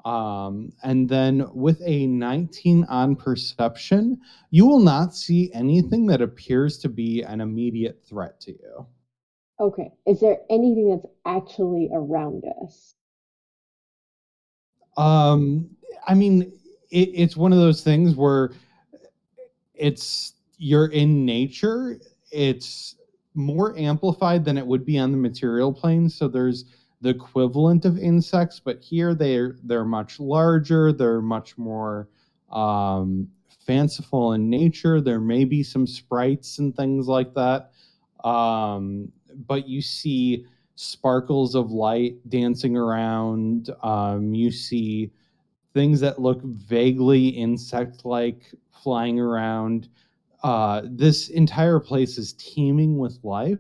And then with a 19 on perception, you will not see anything that appears to be an immediate threat to you. Okay. Is there anything that's actually around us? I mean, it's one of those things where you're in nature. It's more amplified than it would be on the material plane. So there's the equivalent of insects, but here they're much larger. They're much more fanciful in nature. There may be some sprites and things like that, but you see sparkles of light dancing around. You see things that look vaguely insect-like flying around. This entire place is teeming with life.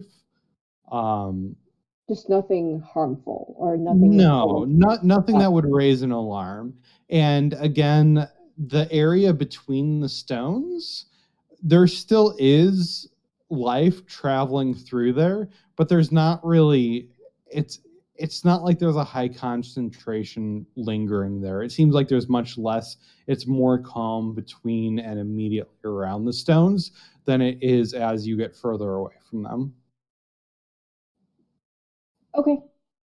Just nothing harmful or nothing. No, nothing that would raise an alarm. And again, the area between the stones, there still is life traveling through there, but there's not really. It's not like there's a high concentration lingering there. It seems like there's much less. It's more calm between and immediately around the stones than it is as you get further away from them. Okay.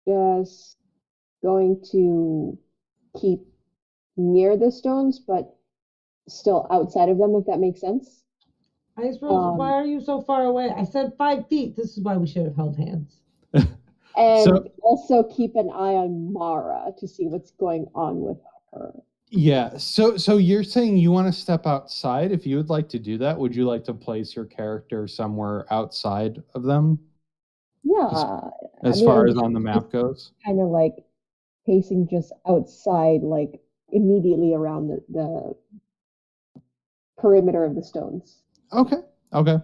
Just going to keep near the stones, but still outside of them, if that makes sense. Ice Rose, why are you so far away? I said 5 feet. This is why we should have held hands. And also keep an eye on Mara to see what's going on with her. Yeah. So you're saying you want to step outside? If you would like to do that, would you like to place your character somewhere outside of them? Yeah. As far as on the map goes? Kind of like pacing just outside, like immediately around the perimeter of the stones. Okay. Ice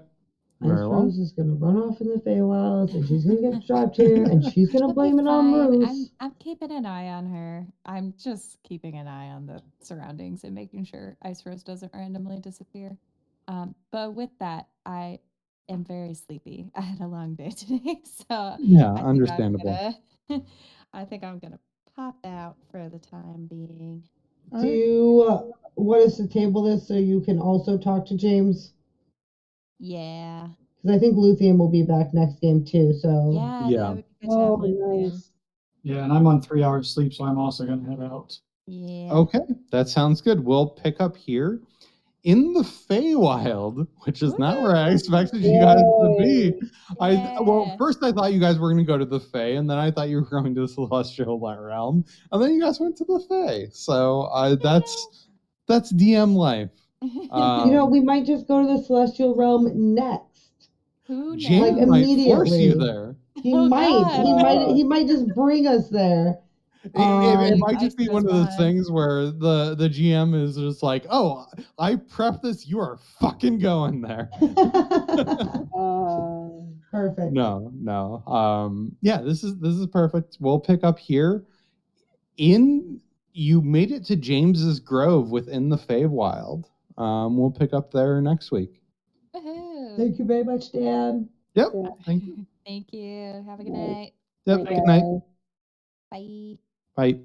Very well. Rose is gonna run off in the Feywild, and she's gonna get trapped here, and she's gonna blame it on Bruce. I'm keeping an eye on her. I'm just keeping an eye on the surroundings and making sure Ice Rose doesn't randomly disappear. But with that, I am very sleepy. I had a long day today, so Yeah, I understandable. I think I'm gonna pop out for the time being. Do you want us to table this so you can also talk to James? Yeah. Because I think Luthien will be back next game too. So Yeah, that would be good to Oh, have Luthien. nice. Yeah, and I'm on 3 hours sleep, so I'm also gonna head out. Yeah. Okay, that sounds good. We'll pick up here in the Feywild, which is not where I expected you guys to be. Yeah. First I thought you guys were going to go to the Fey, and then I thought you were going to the Celestial Realm, and then you guys went to the Fey. So that's DM life. we might just go to the Celestial Realm next. Who knows? James Like might force immediately. you there. He Oh, might. God. He might just bring us there. It might just be Ice one of Rose those things where the GM is just like, "Oh, I prepped this. You are fucking going there." Perfect. No. Yeah, this is perfect. We'll pick up here. You made it to James's Grove within the Feywild. We'll pick up there next week. Woohoo. Thank you very much, Dan. Yep. Yeah. Thank you. Thank you. Have a good night. Yep. Good night. Bye. Bye.